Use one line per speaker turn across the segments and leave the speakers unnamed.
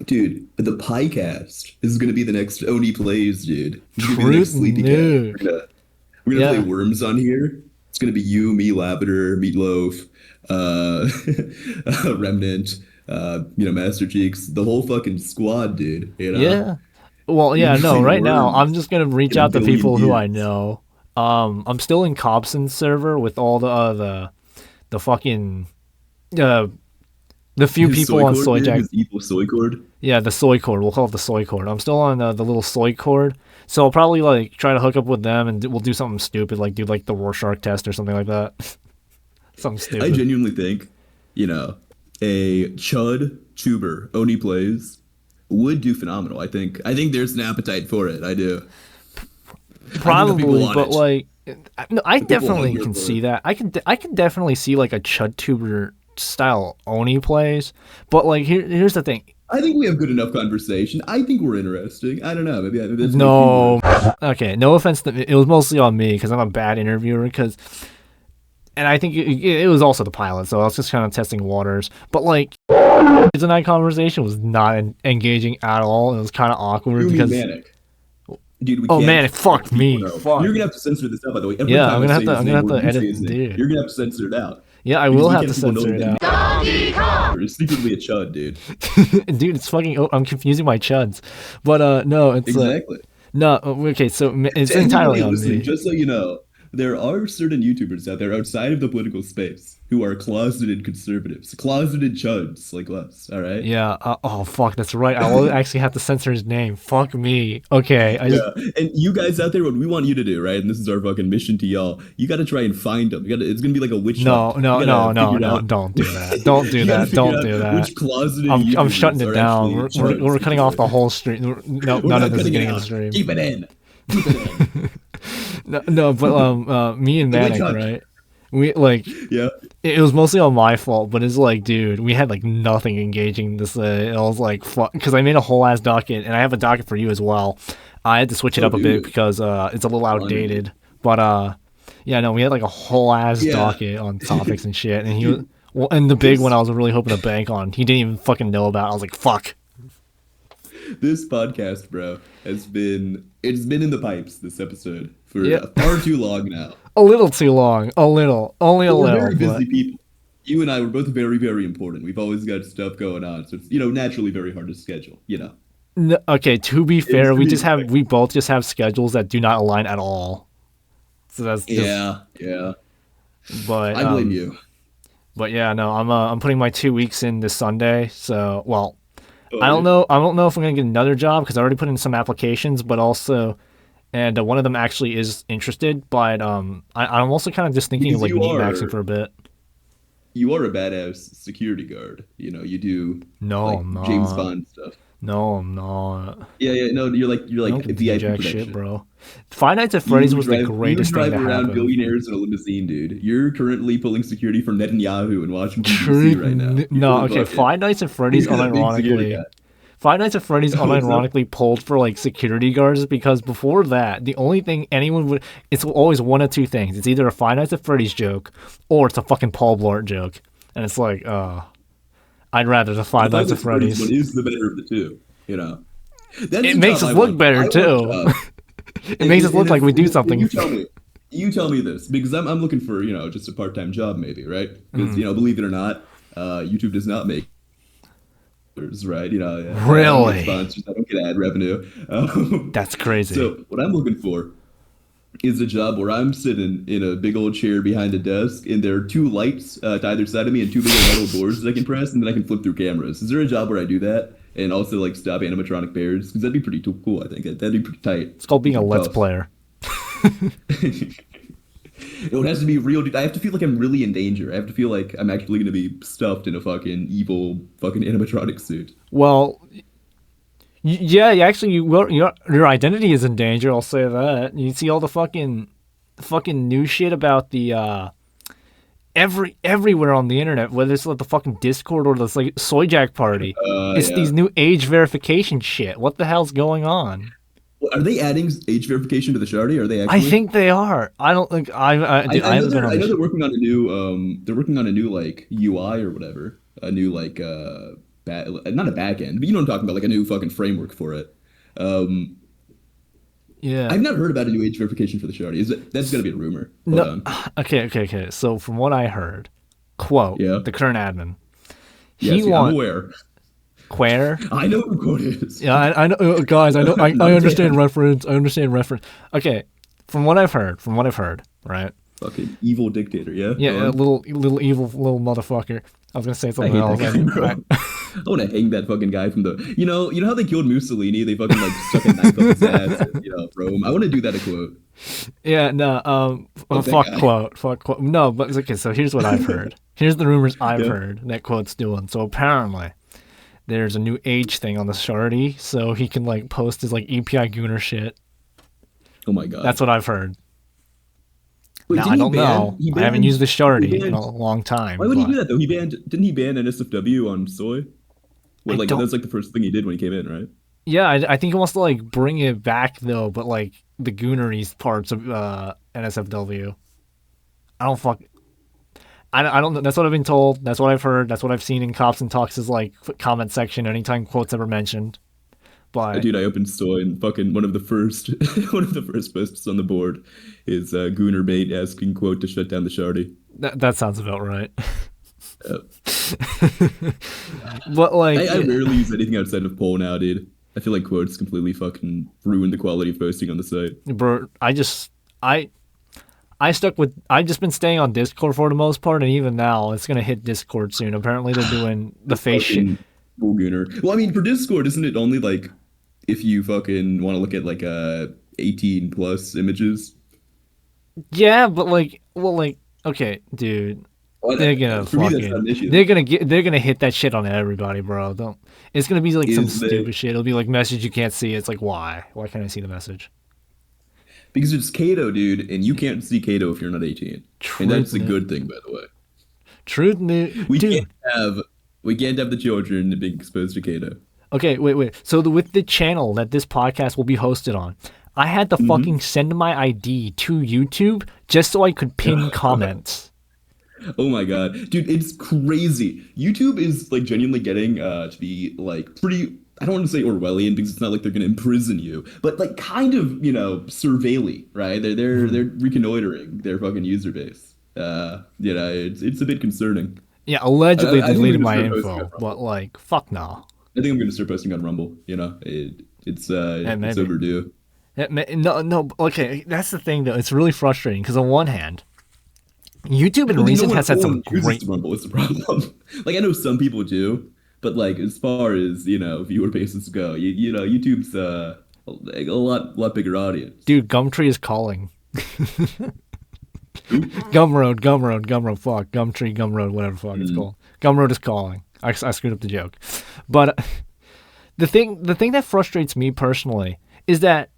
Dude, the Piecast is gonna be the next Oni Plays, dude. It's gonna be the
Truth
next Sleepy Cat.
nude.
We're gonna play
Yeah.
Worms on here. It's gonna be you, me, Labrador, Meatloaf, Remnant, Master Cheeks, the whole fucking squad, dude.
Yeah. Well,
We're
yeah,
gonna
no,
play
right now I'm
Worms.
just gonna reach
Get a
out to
billion
people who I
views.
know. I'm still in Cobson's server with all the fucking uh the few
His
people
soy
on
cord, dude.
Soyjack.
His evil soy cord.
Yeah, the soy cord. We'll call it the soy cord. I'm still on the little soy cord, so I'll probably like try to hook up with them and we'll do something stupid, like do like the Rorschach test or something like that. Something
I
stupid.
genuinely think, you know, a Chud tuber Oni Plays would do phenomenal. I think there's an appetite for it. I do. I think the people
Probably,
want
but
it.
like, no, I
The people
definitely
hunger
can
for
see
it.
that. I can definitely see like a Chud tuber style Oni plays, but like here's the thing.
I think we have good enough conversation. I think we're interesting. I don't know. Maybe that's make you
No,
interesting.
okay, no offense. It was mostly on me because I'm a bad interviewer. And I think it was also the pilot, so I was just kind of testing waters. But like, in that conversation was not engaging at all. It was kind of awkward
You mean
because,
manic, dude? We
oh
can't
man, it
let
fucked
people
me.
know.
Fuck.
You're gonna have to censor this out, by the way. Every
Yeah,
time I say his
I'm gonna
name
have
or
to
you say
edit,
his name,
dude.
you're gonna have to censor it out
Yeah, I
because
will
we
have
can't
to
have people
censor
knowing
it
that
out.
you're secretly a chud, dude.
Dude, it's fucking. Oh, I'm confusing my chuds, but no, it's
Exactly.
no. Okay, so it's
To
entirely
anybody
on
listening,
me.
just so you know, there are certain YouTubers out there outside of the political space who are closeted conservatives, closeted chuds like us. All right.
Yeah. Oh fuck, that's right. I will actually have to censor his name. Fuck me. Okay, I just
Yeah, and you guys out there, what we want you to do, right? And this is our fucking mission to y'all. You got to try and find them. You got to. It's gonna be like a witch
no,
hunt. You
no,
got to
no, no,
figure
no.
out.
Don't do that. Don't do
You got to
that.
figure
Don't
out
do that.
which closeted
I'm shutting
YouTubers
it
are
down.
actually chuds.
We're cutting off the whole stream. No,
We're
none of
not
this is
cutting it
getting in the
out.
stream.
Keep it in. Keep it in.
No, no, but me and
The witch
Manic,
hunt.
right? We like
Yeah.
it was mostly on my fault, but it's like, dude, we had like nothing engaging this. I was like, fuck, because I made a whole ass docket, and I have a docket for you as well. I had to switch it
Oh,
up a
do
bit
you?
because it's a little
Fun, dude.
outdated. But yeah, no, we had like a whole ass
Yeah.
docket on topics and shit, and he was
Dude,
well, and the big one
this
I was really hoping to bank on, he didn't even fucking know about. I was like, fuck.
this podcast, bro, it's been in the pipes this episode for
Yeah,
far too long now.
a little too long, a little, only a
But we're
little,
very
but
busy people. You and I were both very, very important. We've always got stuff going on, so it's naturally very hard to schedule.
no, okay. To be
It's
fair,
to be expected.
we both just have schedules that do not align at all. So that's just,
Yeah, yeah.
but
I blame you.
yeah, no, I'm putting my 2 weeks in this Sunday. So, well,
Oh, are you?
I don't know if I'm gonna get another job because I already put in some applications, but also, and one of them actually is interested. But I'm also kind of just thinking of
Because
like meat maxing for a bit.
you are a badass security guard. You do
No,
like
I'm
James
not.
Bond stuff.
No, I'm not.
Yeah, yeah. No, you're
I
like
don't give two
VIP
jack shit,
protection.
bro. Five Nights at Freddy's was the
You
greatest thing
drive
to
around
happen.
billionaires in a limousine, dude. You're currently pulling security from Netanyahu in Washington D.C. right now.
No,
You're
okay.
fucking
Five Nights at Freddy's
you're that big security
unironically
guy.
Five Nights at Freddy's
Oh, what's up?
unironically pulled for like security guards because before that, the only thing anyone would it's always one of two things. It's either a Five Nights at Freddy's joke or it's a fucking Paul Blart joke. And it's like, I'd rather the
The
Five
Five
Nights at
Nights at Freddy's one
Freddy's.
is the better of the two. That's
It
the
makes
job
us
I
look
want.
better
I want a
too.
job.
It makes us look like we do
And
something.
you tell me this because I'm looking for just a part-time job maybe, right? Because
Mm,
believe it or not, YouTube does not make right. I don't get
really?
sponsors, I don't get ad revenue.
That's crazy.
So what I'm looking for is a job where I'm sitting in a big old chair behind a desk, and there are two lights to either side of me and two big old metal doors that I can press, and then I can flip through cameras. Is there a job where I do that and also like stop animatronic bears? Because that'd be pretty cool. I think that'd be pretty tight.
It's called being a
Pretty
Let's
tough.
Player.
It has to be real, dude. I have to feel like I'm really in danger. I have to feel like I'm actually gonna be stuffed in a fucking evil fucking animatronic suit.
Well, yeah, actually, your identity is in danger. I'll say that. You see all the fucking new shit about the everywhere on the internet, whether it's like the fucking Discord or the like Soyjack party. It's
Yeah.
these new age verification shit. What the hell's going on?
Well, are they adding age verification to the Shardy? Are they
I
actually?
think they are. I don't think dude,
I
I
know
haven't been on
I know
this.
they're working on a new like UI or whatever. A new like not a back end, but you know what I'm talking about, like a new fucking framework for it. Um,
Yeah.
I've not heard about a new age verification for the Sharding. That's gonna be a rumor? Hold
No.
on.
Okay. So from what I heard, quote
Yeah.
the current admin, he
Yes, yeah, I'm
want
aware.
Quare.
I know who quote is.
Yeah, I know, guys. I know. I
Not
understand
Dan.
reference. I understand reference. Okay, from what I've heard, right?
Fucking evil dictator. Yeah.
Yeah,
Go
a
on.
little evil little motherfucker. I was gonna say
I
something
hate
else.
that guy, bro. I want to hang that fucking guy from the. You know how they killed Mussolini? They fucking like stuck a knife up his ass. In, Rome. I want to do that a quote.
Yeah, no.
Fuck that
Fuck
guy.
quote. Fuck quote. No, but it's okay. So here's what I've heard. Here's the rumors I've
Yeah.
heard that quote's doing. So apparently, there's a new age thing on the Shardy, so he can like post his like EPI Gooner shit.
Oh my god.
That's what I've heard.
Wait,
Now
didn't
I
he
don't know.
He
I haven't
banned.
used the
He
Shardy in
banned.
a long time.
Why would he
But
do that though? Didn't he ban NSFW on soy?
I
Well, like
don't.
that's like the first thing he did when he came in, right?
Yeah, I think he wants to like bring it back though, but like the Gooneries parts of NSFW. I don't fuck. I don't know. That's what I've been told. That's what I've heard. That's what I've seen in Cops and Talks' like comment section anytime quotes ever mentioned. But
Dude, I opened soy and fucking one of the first one of the first posts on the board is Gooner Bait asking quote to shut down the Shardy.
that sounds about right.
Uh,
But like,
I rarely use anything outside of poll now, dude. I feel like quotes completely fucking ruin the quality of posting on the site.
bro, I stuck with. I've just been staying on Discord for the most part, and even now it's gonna hit Discord soon. Apparently they're doing the face shit.
Fucking full Gooner. Well, I mean, for Discord, isn't it only like if you fucking want to look at like 18 plus images?
Yeah, but like, well, like, okay, dude.
Well,
They're gonna
for me, that's not
fucking.
an issue.
They're gonna hit that shit on everybody, bro. Don't. It's gonna be like some
Is they
stupid shit. It'll be like message you can't see. It's like why? Why can't I see the message?
because it's Kato, dude, and you can't see Kato if you're not 18, and
Truth,
that's a good thing, by the way.
truth,
We
dude.
can't have we can't have the children being exposed to Kato.
Okay, wait. So with the channel that this podcast will be hosted on, I had to fucking send my ID to YouTube just so I could pin comments.
Oh my god, dude, it's crazy. YouTube is like genuinely getting to be like pretty. I don't want to say Orwellian because it's not like they're gonna imprison you, but like kind of surveilling, right? They're reconnoitering their fucking user base. It's a bit concerning.
Yeah, allegedly
I think
deleted
I'm
my
gonna start posting
info,
on
but
Rumble.
like, fuck no.
I think I'm gonna start posting on Rumble. It's
Maybe.
overdue.
No. Okay, that's the thing though. It's really frustrating because on one hand, YouTube in
Well,
recent
no
has had
one
some
chooses
great.
Rumble. It's the problem. Like I know some people do, but like as far as viewer bases go, YouTube's like a lot bigger audience.
Dude, Gumtree is calling.
Who?
Gumroad, fuck. Gumroad, whatever the fuck it's called. Gumroad is calling. I screwed up the joke. But the thing that frustrates me personally is that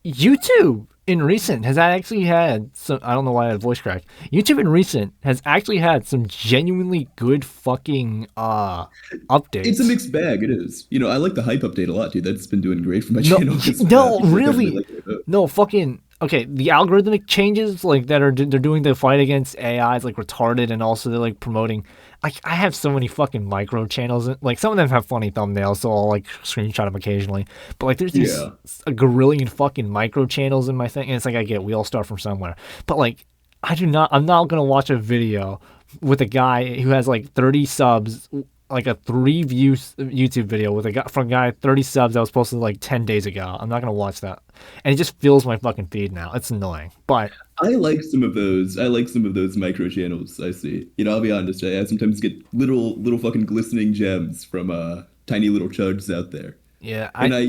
YouTube in recent has actually had some. I don't know why I had a voice crack. YouTube in recent has actually had some genuinely good fucking updates.
It's a mixed bag. It is. I like the hype update a lot, dude. That's been doing great for my
No,
channel. 'Cause,
no,
people
really,
definitely like it.
no, fucking. Okay, the algorithmic changes like they're doing the fight against AI is like retarded, and also they're like promoting. Like I have so many fucking micro channels. Like some of them have funny thumbnails, so I'll like screenshot them occasionally. But like there's these
Yeah.
a gorillion fucking micro channels in my thing, and it's like I get we all start from somewhere. But like I'm not gonna watch a video with a guy who has like 30 subs, like a 3 view YouTube video with from a guy 30 subs that was posted like 10 days ago. I'm not gonna watch that, and it just fills my fucking feed now. It's annoying, but
I like some of those. I like some of those micro channels. I see. I'll be honest. I sometimes get little fucking glistening gems from tiny little chuds out there.
yeah,
And I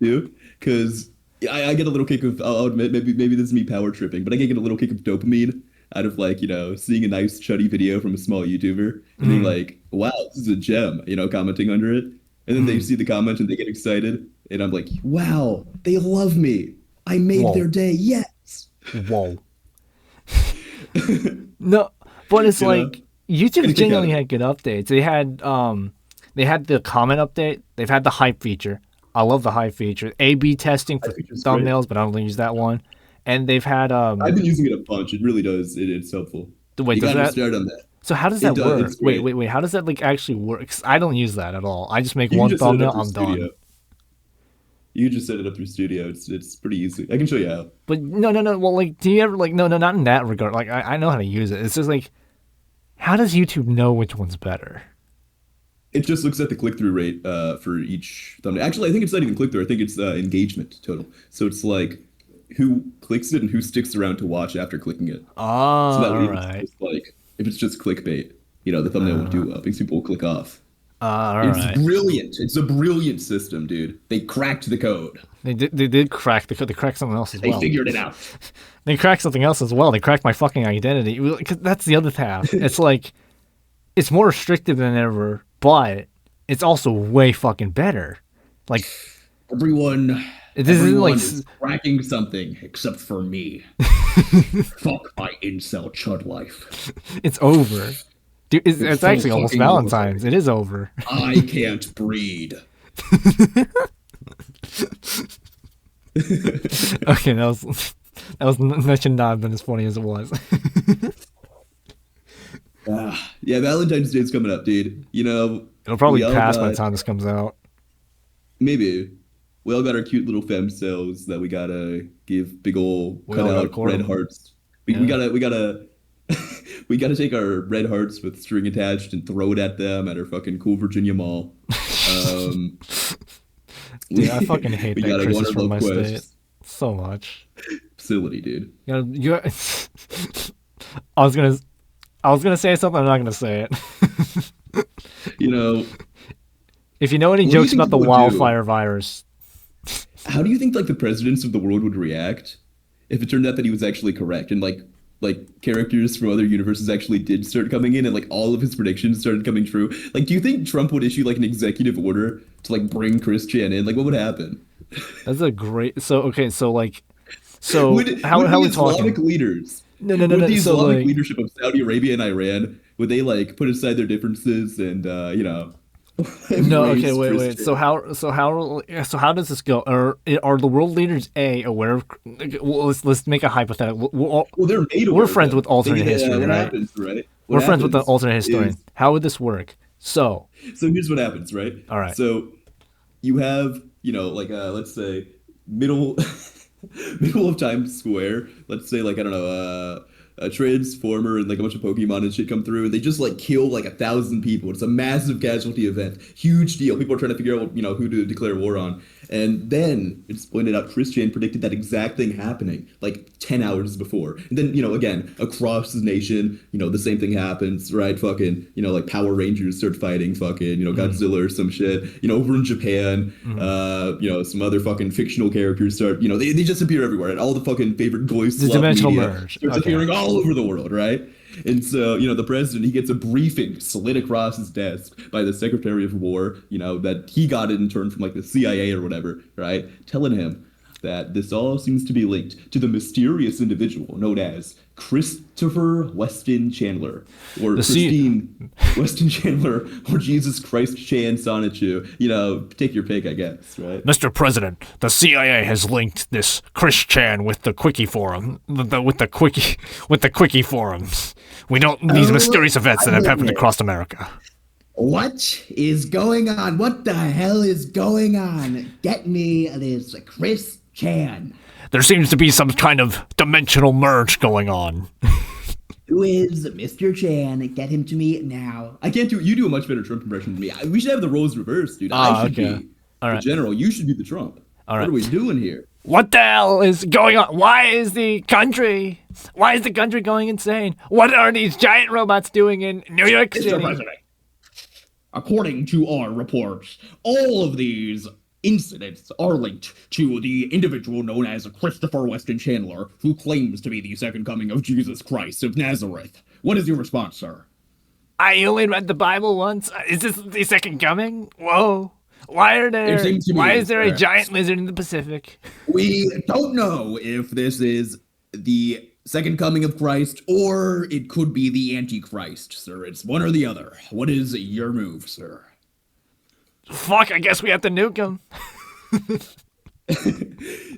do because I get a little kick of. I'll admit maybe this is me power tripping, but I get a little kick of dopamine out of like seeing a nice chuddy video from a small YouTuber and being like, wow, this is a gem. Commenting under it, and then they see the comment and they get excited, and I'm like, wow, they love me. I made
Whoa.
their day. Yes.
whoa. No, but it's
You know?
like YouTube
Anything
genuinely
out of
had good updates. They had the comment update. They've had the hype feature. I love the hype feature. A/B testing for
Hype feature's great.
thumbnails, but I don't use that one. And they've had
I've been using it a bunch. It really does. It's helpful.
wait,
You
does
gotta
that
start on that.
So how does that
does.
work?
It's great.
Wait. How does that like actually work? 'Cause I don't use that at all. I just make
You can
one
just set it
thumbnail.
up through
I'm
Studio.
done.
You can just set it up through Studio. It's pretty easy. I can show you how.
But no. Well, like, do you ever like no, not in that regard. Like, I know how to use it. It's just like, how does YouTube know which one's better?
It just looks at the click-through rate for each thumbnail. Actually, I think it's not even click-through. I think it's engagement total. So it's like who clicks it and who sticks around to watch after clicking it.
Oh,
So that way
all
it's
right.
just like if it's just clickbait, the thumbnail won't do well because people will click off.
All
It's
right.
brilliant. It's a brilliant system, dude. They cracked the code.
They did crack. They cracked something else as
They
well.
figured it out.
They cracked something else as well. They cracked my fucking identity. 'Cause that's the other half. It's like, it's more restrictive than ever, but it's also way fucking better. Like,
Everyone
this isn't like
is cracking something except for me. Fuck my incel chud life.
it's over. Dude, it's
so
actually almost
fucking
Valentine's. It is over.
I can't breed.
Okay, that should not have been as funny as it was.
Yeah, Valentine's Day's coming up, dude.
It'll probably
we all
pass by
got-
the time this comes out.
Maybe. We all got our cute little fem cells that we gotta give big ol'
We all gotta
cutout
court
red
'em.
hearts. We gotta we gotta take our red hearts with string attached and throw it at them at our fucking cool Virginia Mall.
Dude, I fucking hate
we
that
gotta go on
Christmas
our
from my
love
state
quests.
so much.
Facility, dude.
You I was gonna say something. I'm not gonna say it. If you know any
What do you
jokes
think
about the
people would do?
wildfire virus,
How do you think like the presidents of the world would react if it turned out that he was actually correct and like characters from other universes actually did start coming in and like all of his predictions started coming true? Like, do you think Trump would issue like an executive order to like bring Chris Chan in? Like, what would happen?
that's a great. So okay, so like, so
Would
how
the
we
Islamic
talking?
leaders?
No.
Would the
So
Islamic
like,
leadership of Saudi Arabia and Iran would they like put aside their differences and
no.
embrace
Okay, wait.
Chris
So
Chan?
how does this go? Are the world leaders aware of? Well, let's make a hypothetical.
Well, they're made
We're
aware
friends
of
with
it.
alternate
They-
history,
what
right?
happens, right? What
We're friends with the
happens
alternate historian.
is-
How would this work? So
So here's what happens, right?
All right.
So you have, like let's say middle middle of Times Square. Let's say like I don't know, a transformer and like a bunch of Pokemon and shit come through and they just like kill like 1,000 people. It's a massive casualty event. Huge deal. People are trying to figure out who to declare war on. And then it's pointed out Chris Chan predicted that exact thing happening like 10 hours before. And then, again, across the nation, the same thing happens, right? Fucking, like Power Rangers start fighting fucking, Godzilla or some shit. Over in Japan, some other fucking fictional characters start, they just appear everywhere. And all the fucking favorite voice
The
love
dimensional
media
merge.
starts
Okay.
appearing all over the world, right? And so, the president, he gets a briefing slid across his desk by the Secretary of War, that he got it in turn from like the CIA or whatever, right? Telling him that this all seems to be linked to the mysterious individual known as Christopher Weston Chandler, or Christine Weston Chandler, or Jesus Christ Chan Sonichu. Take your pick, I guess, right?
Mr. President, the CIA has linked this Chris Chan with the Quickie Forum, with the Quickie Forums. We don't these mysterious events that have happened across America.
What is going on? What the hell is going on? Get me this Chris Chan.
There seems to be some kind of dimensional merge going on.
Who is Mr. Chan? Get him to me now.
I can't do. You do a much better Trump impression than me. We should have the roles reversed, dude. I should
okay.
be
All
the
right.
general. You should be the Trump.
All right.
What are we doing here?
What the hell is going on? Why is the country going insane? What are these giant robots doing in New York City?
Mr. President, according to our reports, all of these incidents are linked to the individual known as Christopher Weston Chandler, who claims to be the second coming of Jesus Christ of Nazareth. What is your response, sir?
I only read the Bible once. Is this the second coming? Whoa. Why
seems to be,
is there a
sir.
giant lizard in the Pacific?
We don't know if this is the second coming of Christ or it could be the Antichrist, sir. It's one or the other. What is your move, sir?
Fuck, I guess we have to nuke him.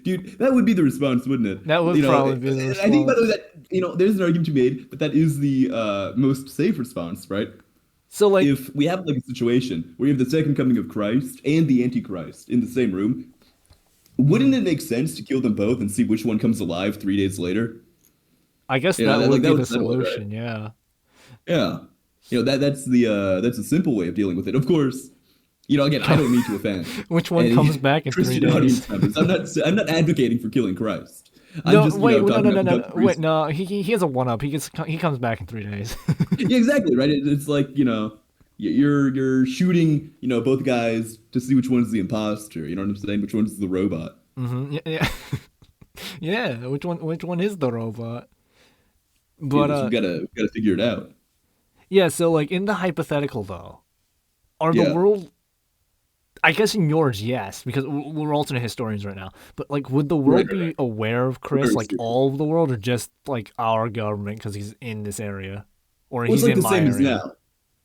Dude, that would be the response, wouldn't it?
That would probably be the
I think, by the way,
response.
that there's an argument to be made, but that is the most safe response, right?
So like,
If we have like a situation where you have the second coming of Christ and the Antichrist in the same room, wouldn't it make sense to kill them both and see which one comes alive 3 days later?
I guess
You know,
that would
that
be
would
the
settle it, right?
solution. Yeah.
Yeah. That's a simple way of dealing with it. Of course, again, I don't mean to offend
Which one
any
comes back in 3
Christian
days?
audience members. I'm not advocating for killing Christ. I'm
No,
just,
wait, no,
talking
no, no,
about
no,
the
no. Wait,
priest.
no. He has a one up. He comes back in 3 days.
Yeah, exactly, right? It's like, you're shooting, both guys to see which one's the imposter. You know what I'm saying? Which one's the robot?
Yeah, yeah. Yeah. Which one is the robot?
Yeah,
But
we gotta figure it out.
yeah. So like in the hypothetical though, are the
Yeah.
world? I guess in yours, yes, because we're alternate historians right now. But like, would the world
Right.
be aware of Chris,
Very
like
serious.
all of the world, or just like our government because he's in this area, or
Well, it's
he's
like
in
the
my
same as
area?
now.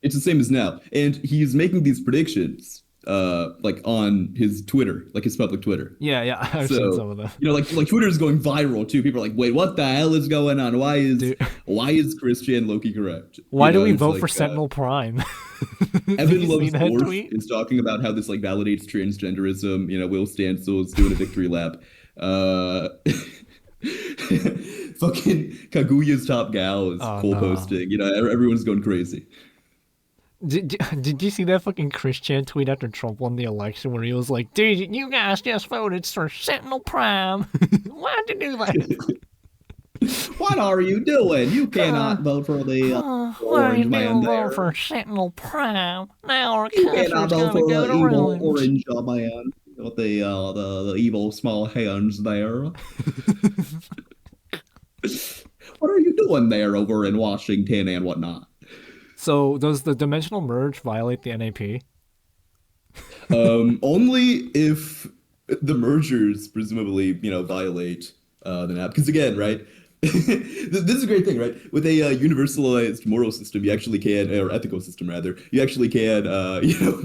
It's the same as now. And he's making these predictions, like on his Twitter, like his public Twitter.
Yeah, yeah. I've seen
So,
some of them.
like Twitter is going viral too. People are like, "Wait, what the hell is going on?
Dude,
Why is Christian Loki correct?"
why do we
And it's
vote
like
for Sentinel Prime? Did
Evan
you see
Loves
that
Dwarf
tweet?
is talking about how this like validates transgenderism. Will Stancil is doing a victory lap. Fucking Kaguya's top gal is
Oh
full
no.
posting. Everyone's going crazy.
Did you see that fucking Christian tweet after Trump won the election where he was like, dude, you guys just voted for Sentinel Prime. Why'd you do that?
What are you doing? You cannot vote for the
Why are you
orange man
doing vote
there.
for Sentinel Prime? Now our
You cannot
country's
vote
gonna
for
go
the
to
evil
ruins.
orange man with the evil small hands there. What are you doing there over in Washington and whatnot?
So does the dimensional merge violate the NAP?
Only if the mergers presumably, violate the NAP. Because again, right? This is a great thing, right? With a universalized moral system, you actually can, or ethical system rather, you actually can,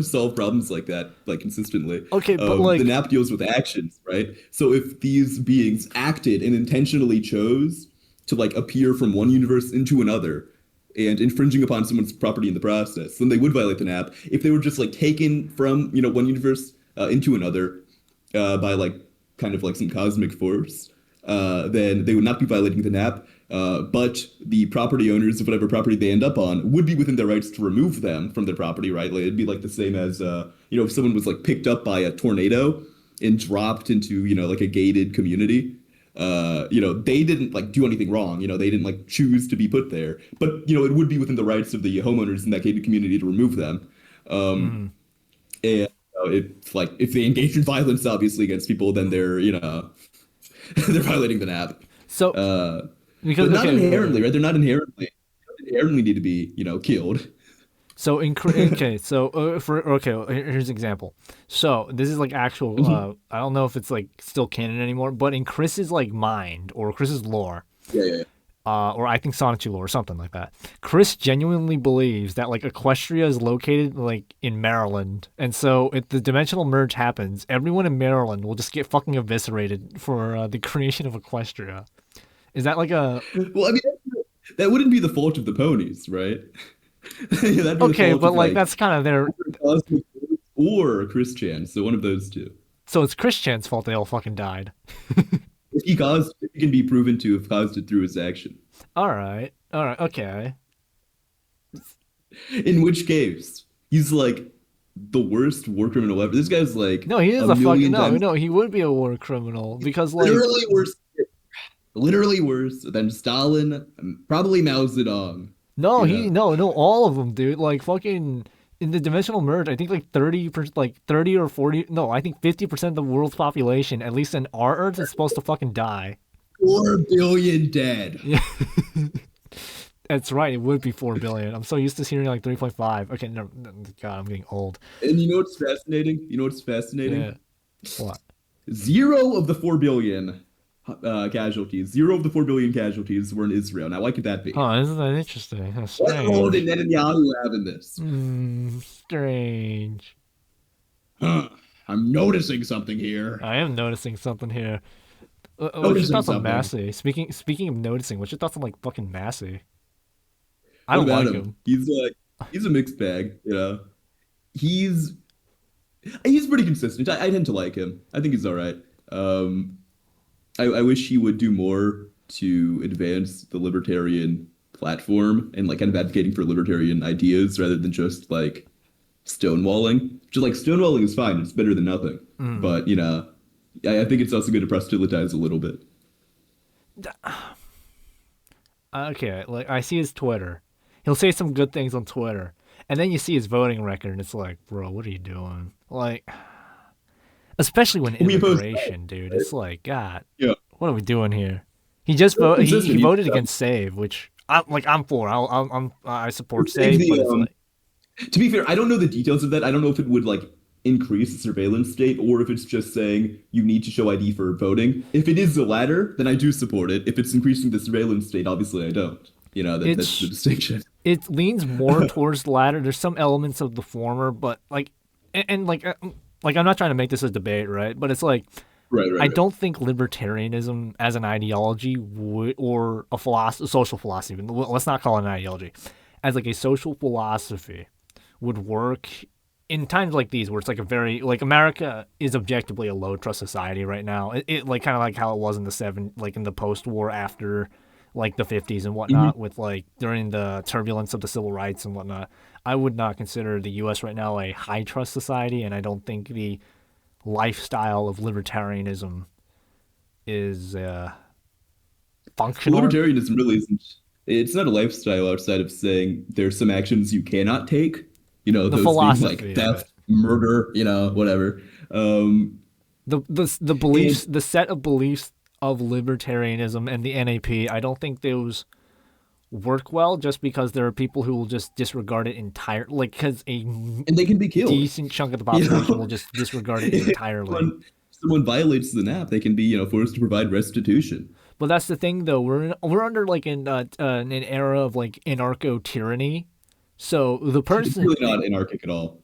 solve problems like that, like consistently.
Okay, but
The
like,
NAP deals with actions, right? So if these beings acted and intentionally chose to like appear from one universe into another, and infringing upon someone's property in the process, then they would violate the NAP. If they were just like taken from one universe into another by like kind of like some cosmic force, then they would not be violating the NAP. But the property owners of whatever property they end up on would be within their rights to remove them from their property, right? Like, it'd be like the same as if someone was like picked up by a tornado and dropped into like a gated community. They didn't like do anything wrong. They didn't like choose to be put there. But it would be within the rights of the homeowners in that gated community to remove them.
mm,
And it's like if they engage in violence, obviously against people, then they're they're violating the NAP.
so
Uh,
because
but not
okay,
inherently, right? They're not inherently need to be killed.
so okay, so here's an example. So this is like actual.
Mhm.
I don't know if it's like still canon anymore, but in Chris's like mind or Chris's lore,
Yeah, yeah, yeah.
or I think Sonnet lore or something like that. Chris genuinely believes that like Equestria is located like in Maryland, and so if the dimensional merge happens, everyone in Maryland will just get fucking eviscerated for the creation of Equestria. Is that like a
Well, I mean, that wouldn't be the fault of the ponies, right? That'd be the
okay?
fault
But
of
like
like
that's kind of their.
Cosmic Force or Christian. So one of those two.
So it's Christian's fault they all fucking died.
If he can be proven to have caused it through his action.
All right, okay.
In which case, he's like the worst war criminal ever. This guy's like
No, he is
a
a fucking
million times
no. He would be a war criminal because like
literally worse than Stalin, probably Mao Zedong.
no,
You know,
no, all of them, dude. Like fucking in the dimensional merge, I think like 30%, like 30 or 40. No, I think 50% of the world's population, at least in our Earth, is supposed to fucking die.
4 billion dead.
Yeah, that's right. It would be 4 billion. I'm so used to hearing like 3.5. Okay, no, God, I'm getting old.
And you know what's fascinating?
Yeah. What?
Zero of the 4 billion casualties. Zero of the 4 billion casualties were in Israel. Now, why could that be?
Huh? Isn't that interesting? That's
What role did
strange.
Netanyahu have in this?
Strange.
Huh. I'm noticing something here.
I am noticing something here. What's your
Noticing
thoughts on
something.
Massie? Speaking of noticing, what's your thoughts on like fucking Massie? I
What
don't
about
like
him?
him.
He's a mixed bag. You know, he's he's pretty consistent. I tend to like him. I think he's all right. Um, I wish he would do more to advance the libertarian platform and like kind of advocating for libertarian ideas rather than just like stonewalling. Just like stonewalling is fine; it's better than nothing.
Mm.
But I think it's also good to proselytize a little bit.
Okay, like I see his Twitter. He'll say some good things on Twitter, and then you see his voting record, and it's like, bro, what are you doing? Like, especially when
We oppose that,
immigration, dude.
right?
It's like, God,
Yeah,
what are we doing here? He just he
consistent.
voted against Save, which I'm for. I support
Save
Save, but
the
it's like
To be fair, I don't know the details of that. I don't know if it would like increase the surveillance state or if it's just saying you need to show ID for voting. If it is the latter, then I do support it. If it's increasing the surveillance state, obviously I don't. That's the
it's
distinction.
it leans more towards the latter. There's some elements of the former, but like like I'm not trying to make this a debate, right? But it's like
Right, right,
I
right.
don't think libertarianism as an ideology or a social philosophy. Let's not call it an ideology, as like a social philosophy would work in times like these, where it's like a very like America is objectively a low trust society right now. It like kind of like how it was in like in the post war after like the 50s and
Hmm.
whatnot, with like during the turbulence of the civil rights and whatnot. I would not consider the U.S. right now a high trust society, and I don't think the lifestyle of libertarianism is
Well,
functional.
libertarianism really isn't. It's not a lifestyle outside of saying there's some actions you cannot take.
The
Those being like
philosophy of it,
theft, murder, whatever. Um,
the
and
beliefs, the set of beliefs of libertarianism and the NAP, I don't think those work well, just because there are people who will just disregard it entirely, like because a
and they can be killed.
decent chunk of the
You
population will
know,
just disregard it
if
entirely.
someone violates the NAP, they can be forced to provide restitution.
But that's the thing, though. We're under like an era of like anarcho-tyranny. So the
It's
person,
really not anarchic at all.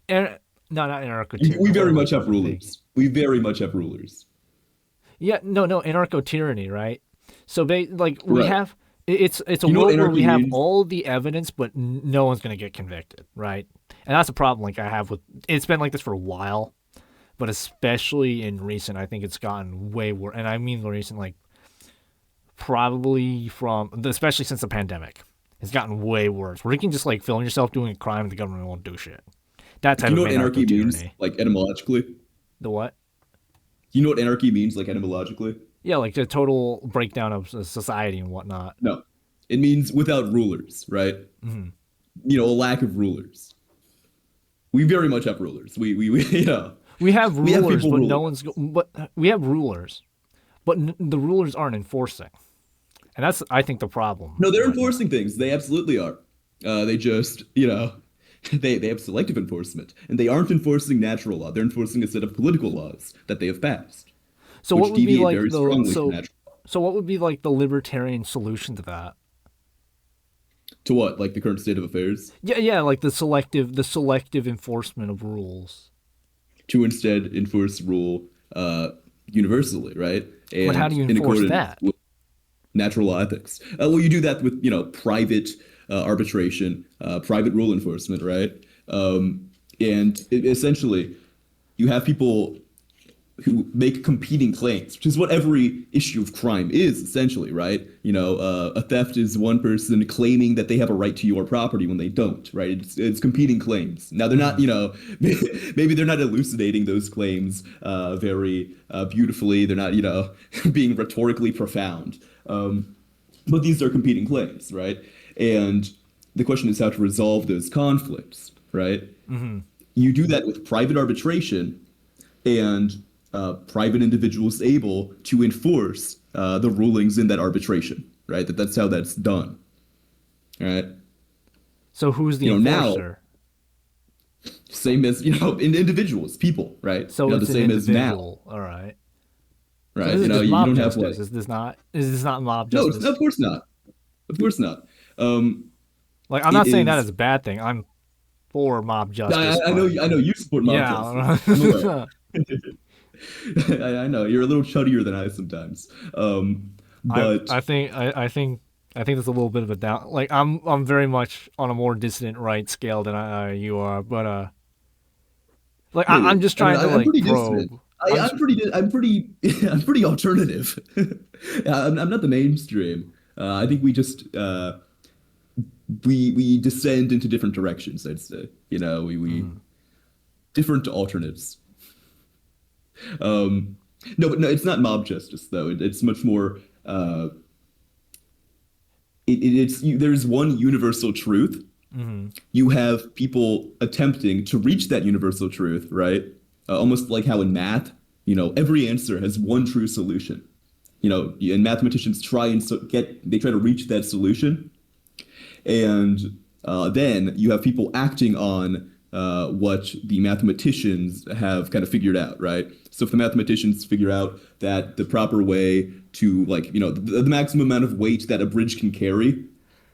no, not anarcho-tyranny.
We
What
very
am I
much have
fucking thinking?
rulers. We very much have rulers.
Yeah, no, anarcho-tyranny, right? So like we
Right.
have it's a
You know what
world where we
anarchy
have
means?
all the evidence, but no one's gonna get convicted, right? And that's a problem. Like I have with it's been like this for a while, but especially in recent, I think it's gotten way worse. And I mean recent, like probably especially since the pandemic, it's gotten way worse. Where you can just like film yourself doing a crime and the government won't do shit. That
Do
type
you know
of
what anarchy means,
anarcho-tyranny.
like etymologically? Do
The what?
you know what anarchy means, like etymologically?
Yeah, like the total breakdown of society and whatnot.
No. It means without rulers, right?
Mm-hmm.
A lack of rulers. We very much have rulers. We
We have
we have
rulers,
people
but no
ruling
one's.
us.
But we have rulers, but the rulers aren't enforcing, and that's I think the problem
No, they're
right now.
enforcing things. They absolutely are. They just, they have selective enforcement, and they aren't enforcing natural law. They're enforcing a set of political laws that they have passed,
So what
which
would be
deviate
like
very
the
strongly from natural law.
so what would be like the libertarian solution to that?
To what? Like the current state of affairs?
Yeah, like the selective enforcement of rules.
To instead enforce rule universally, right?
But how do
And
you
in
enforce
accordance
that?
with natural law ethics. Well, you do that with, private arbitration, private rule enforcement, right? And essentially, you have people who make competing claims, which is what every issue of crime is essentially, right? A theft is one person claiming that they have a right to your property when they don't, right? It's competing claims. Now they're not,
Mhm.
maybe they're not elucidating those claims very beautifully. They're not, being rhetorically profound. But these are competing claims, right? And the question is how to resolve those conflicts, right?
Mhm.
You do that with private arbitration and private individuals able to enforce the rulings in that arbitration, right? That's how that's done, all right?
So who's the
Now,
enforcer?
same as, in individuals, people, right?
So
The
it's an
same as now,
individual. All right. So
right?
this is just
You
mob
don't have
justice.
like,
Is this not mob
no,
justice?
of course not. Of course not. Um,
Like I'm
it
not saying that
is,
as a bad thing. I'm for mob justice,
I know,
but
you support mob justice. I'm aware.
yeah.
I know you're a little chuddier than I sometimes. But
I think there's a little bit of a down. Like I'm very much on a more dissident right scale than you are, but I'm
maybe.
just
I mean,
trying to
I'm
like
pretty dissident.
probe. I'm just,
I'm pretty, I'm pretty alternative. I'm not the mainstream. I think we just we descend into different directions. I'd say, we different alternates. Um, no, but no, it's not mob justice though. It's much more. There's one universal truth. You have people attempting to reach that universal truth, right? Almost like how in math, every answer has one true solution. And mathematicians try and they try to reach that solution, and then you have people acting on what the mathematicians have kind of figured out, right? So if the mathematicians figure out that the proper way to, like, the maximum amount of weight that a bridge can carry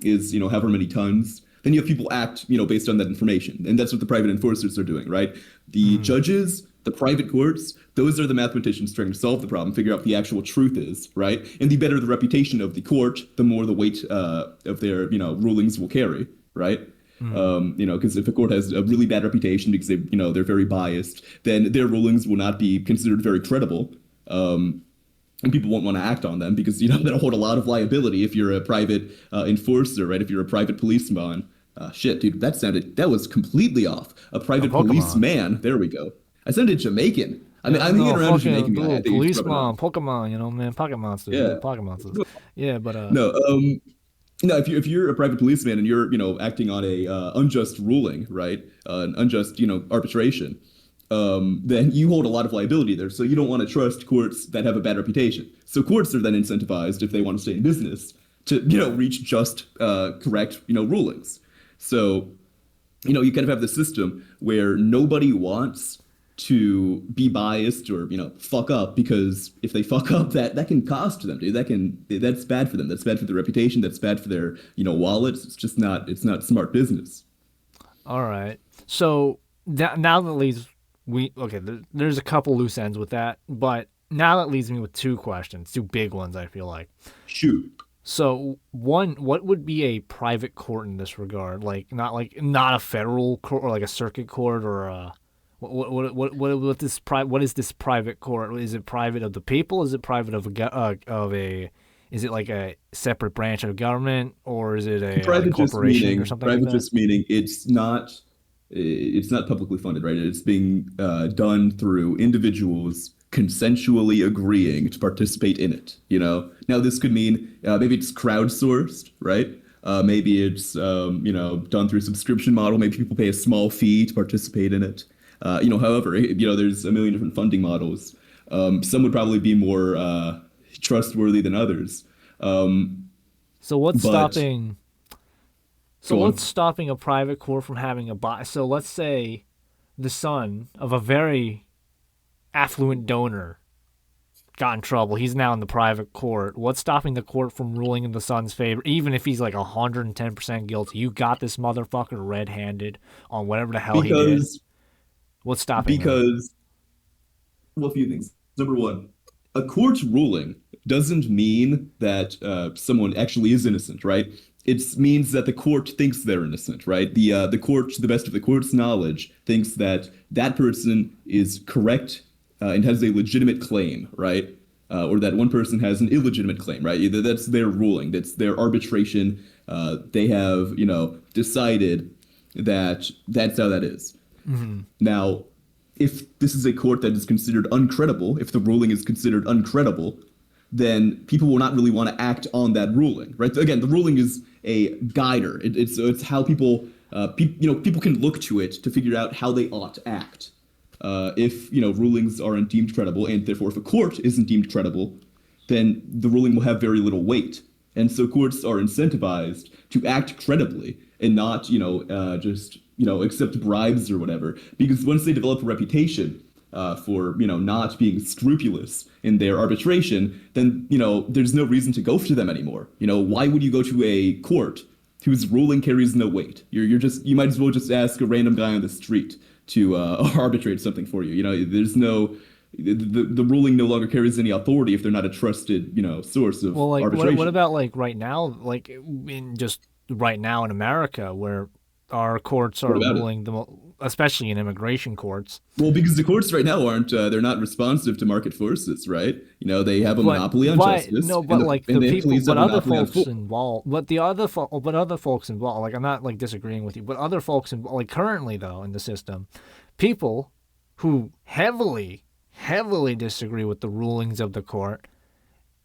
is, however many tons, then you have people act, based on that information. And that's what the private enforcers are doing, right? The judges, the private courts, those are the mathematicians trying to solve the problem, figure out what the actual truth is, right? And the better the reputation of the court, the more the weight of their, rulings will carry, right? Because if a court has a really bad reputation because they're very biased, then their rulings will not be considered very credible. And people won't want to act on them because, that'll hold a lot of liability if you're a private enforcer, right? If you're a private policeman. Shit, dude, that was completely off. A private policeman. There we go. I sounded Jamaican. I mean, I'm hanging around Jamaican guy.
Policeman, Pokemon, man, pocket monsters,
Yeah.
pocket monsters. Yeah, but
No, if you're a private policeman and you're acting on a unjust ruling, right, an unjust arbitration, then you hold a lot of liability there. So you don't want to trust courts that have a bad reputation. So courts are then incentivized, if they want to stay in business, to reach just correct rulings. So you kind of have the system where nobody wants to be biased or fuck up, because if they fuck up, that can cost them, dude. That's bad for them. That's bad for their reputation. That's bad for their wallets. It's not smart business.
all right. So now that leaves there's a couple loose ends with that, but now that leaves me with two questions, two big ones, I feel like.
Shoot.
So one, what would be a private court in this regard? Not a federal court or like a circuit court or a what is this private court? Is it private of the people? Is it private of is it like a separate branch of government, or is it a corporation or something like that?
Private just meaning it's not publicly funded, right? It's being done through individuals consensually agreeing to participate in it. Now this could mean maybe it's crowdsourced, right? Maybe it's done through a subscription model. Maybe people pay a small fee to participate in it. However, there's a million different funding models. Some would probably be more trustworthy than others.
So what's stopping a private court from having a buy? So let's say the son of a very affluent donor got in trouble. He's now in the private court. What's stopping the court from ruling in the son's favor, even if he's like 110% guilty? You got this motherfucker red-handed on whatever the hell he did. What's stopping him?
Well, a few things. Number one, a court's ruling doesn't mean that someone actually is innocent, right? It means that the court thinks they're innocent, right? The court, to the best of the court's knowledge, thinks that that person is correct and has a legitimate claim, right? Or that one person has an illegitimate claim, right? That's their ruling. That's their arbitration. They have, decided that that's how that is. Mm-hmm. Now, if this is a court that is considered uncredible, if the ruling is considered uncredible, then people will not really want to act on that ruling, right? Again, the ruling is a guider. It's how people can look to it to figure out how they ought to act. If rulings aren't deemed credible, and therefore if a court isn't deemed credible, then the ruling will have very little weight. And so courts are incentivized to act credibly and not just accept bribes or whatever, because once they develop a reputation for not being scrupulous in their arbitration, then there's no reason to go to them anymore. Why would you go to a court whose ruling carries no weight? You might as well just ask a random guy on the street to arbitrate something for you. There's no the ruling no longer carries any authority if they're not a trusted, source of
Well, like
arbitration.
what about like right now, like in just right now in America, where our courts
What
are
about it?
ruling especially in immigration courts.
Well, because the courts right now aren't, they're not responsive to market forces, right? They have a
But
monopoly on
but
justice,
no, but like
and
the
the
people,
police have
but
a
other
monopoly on
folks
force.
involved, but other folks involved. Like I'm not like disagreeing with you, but other folks involved, like currently though in the system, people who heavily disagree with the rulings of the court,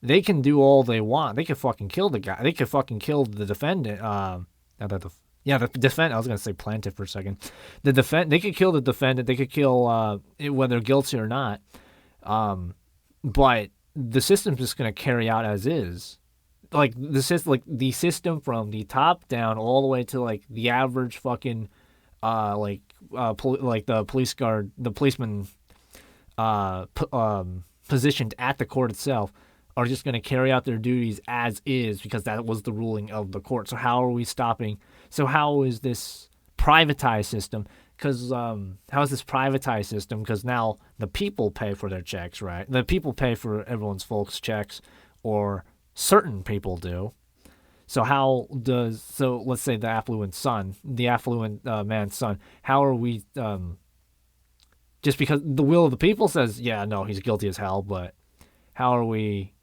they can do all they want. They could fucking kill the guy. They could fucking kill the defendant. Not that the yeah, the defendant. I was gonna say plaintiff for a second. They could kill the defendant. They could kill whether guilty or not. But the system's just gonna carry out as is. Like the system from the top down all the way to like the average fucking like the police guard, the policeman positioned at the court itself are just going to carry out their duties as is because that was the ruling of the court. So how are we stopping? So how is this privatized system? Because how is this privatized system? Because now the people pay for their checks, right? The people pay for everyone's folks' checks, or certain people do. So let's say the affluent man's son, how are we, just because the will of the people says, yeah, no, he's guilty as hell, but how are we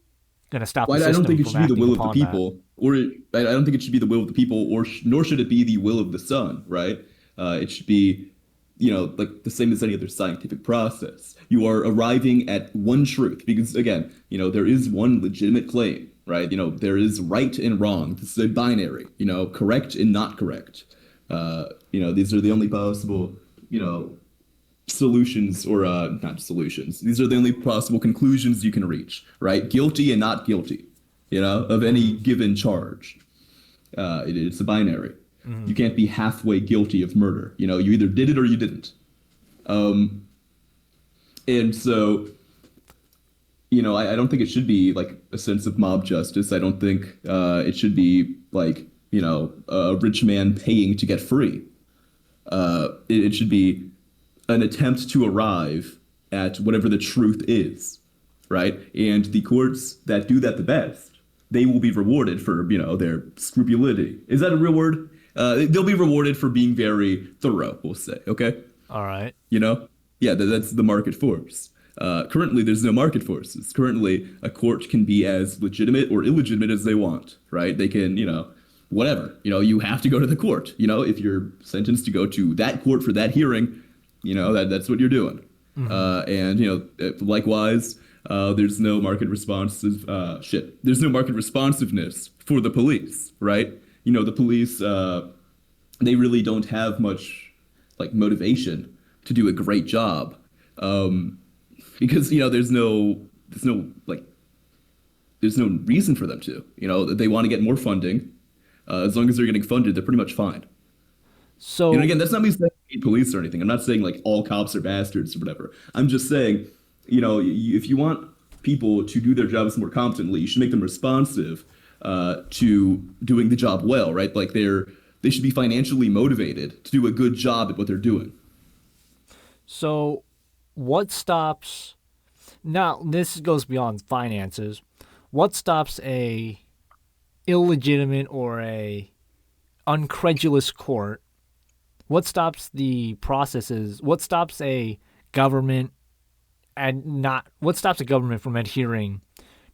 going to stop the
I
system
don't think it
from
should be the
acting
will of the
upon that?
people, I don't think it should be the will of the people, nor should it be the will of the sun, right? It should be, like the same as any other scientific process. You are arriving at one truth because, again, there is one legitimate claim, right? There is right and wrong. This is a binary, correct and not correct. These are the only possible, solutions or not solutions. These are the only possible conclusions you can reach, right? Guilty and not guilty, of any given charge. It's a binary. Mm-hmm. You can't be halfway guilty of murder. You either did it or you didn't. And so, I don't think it should be like a sense of mob justice. I don't think it should be like, a rich man paying to get free. It should be an attempt to arrive at whatever the truth is, right? And the courts that do that the best, they will be rewarded for, their scrupulity. Is that a real word? They'll be rewarded for being very thorough, we'll say, okay?
All right.
Yeah, that's the market force. Currently, there's no market forces. Currently, a court can be as legitimate or illegitimate as they want, right? They can, whatever. You have to go to the court. If you're sentenced to go to that court for that hearing, that's what you're doing. Mm-hmm. And likewise, there's no market There's no market responsiveness for the police, right? The police, they really don't have much like motivation to do a great job, because there's no reason for them to. They want to get more funding. As long as they're getting funded, they're pretty much fine.
So
again, that's not me saying I hate police or anything. I'm not saying like all cops are bastards or whatever. I'm just saying, if you want people to do their jobs more competently, you should make them responsive to doing the job well, right? Like they should be financially motivated to do a good job at what they're doing.
So what stops, now this goes beyond finances, what stops a illegitimate or a uncredulous court? What stops the processes? What stops a government from adhering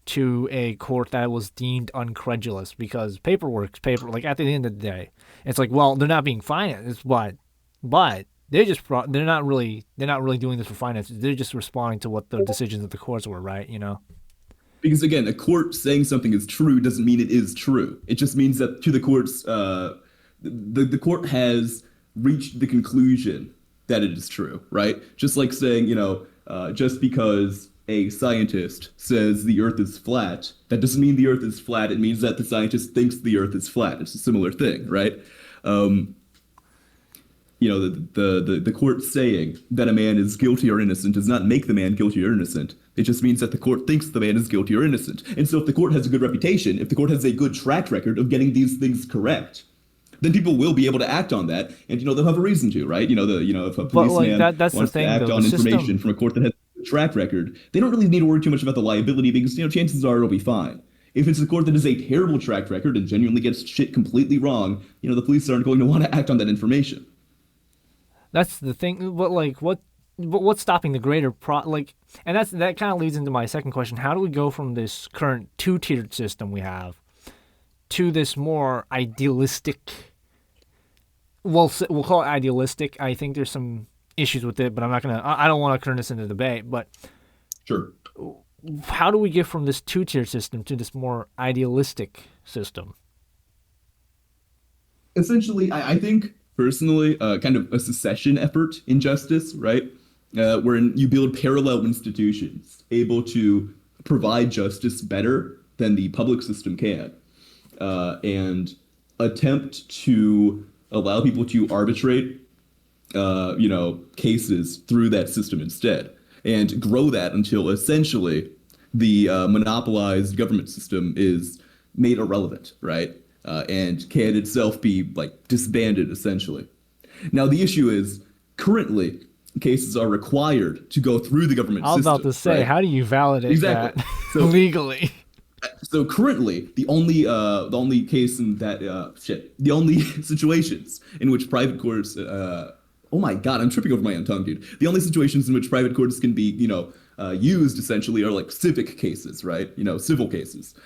to a court that was deemed uncredulous? Because like at the end of the day, it's like, well, they're not being financed, but they're not really doing this for finances. They're just responding to what the decisions of the courts were, right?
Because again, a court saying something is true doesn't mean it is true. It just means that to the courts, the court has reached the conclusion that it is true, right? Just like saying, just because a scientist says the earth is flat, that doesn't mean the earth is flat. It means that the scientist thinks the earth is flat. It's a similar thing, right? The court saying that a man is guilty or innocent does not make the man guilty or innocent. It just means that the court thinks the man is guilty or innocent. And so if the court has a good reputation, if the court has a good track record of getting these things correct, then people will be able to act on that, and they'll have a reason to, right? If a policeman
that's
wants
the thing,
to act
though,
on
the
information
system,
from a court that has track record, they don't really need to worry too much about the liability because, chances are it'll be fine. If it's a court that has a terrible track record and genuinely gets shit completely wrong, the police aren't going to want to act on that information.
That's the thing. But like, what's stopping the greater and that kind of leads into my second question. How do we go from this current two-tiered system we have to this more idealistic? We'll call it idealistic. I think there's some issues with it, but I don't want to turn this into debate. But
sure,
how do we get from this two-tier system to this more idealistic system?
Essentially, I think personally, kind of a secession effort in justice, right? Wherein you build parallel institutions able to provide justice better than the public system can, and attempt to allow people to arbitrate, cases through that system instead, and grow that until essentially the monopolized government system is made irrelevant, right? And can itself be disbanded essentially. Now the issue is currently cases are required to go through the government system.
I was about to say, right? How do you validate that legally?
So currently, the only case in that the only situations in which private courts, oh my god, I'm tripping over my own tongue, dude. The only situations in which private courts can be, used essentially are civic cases, right? Civil cases.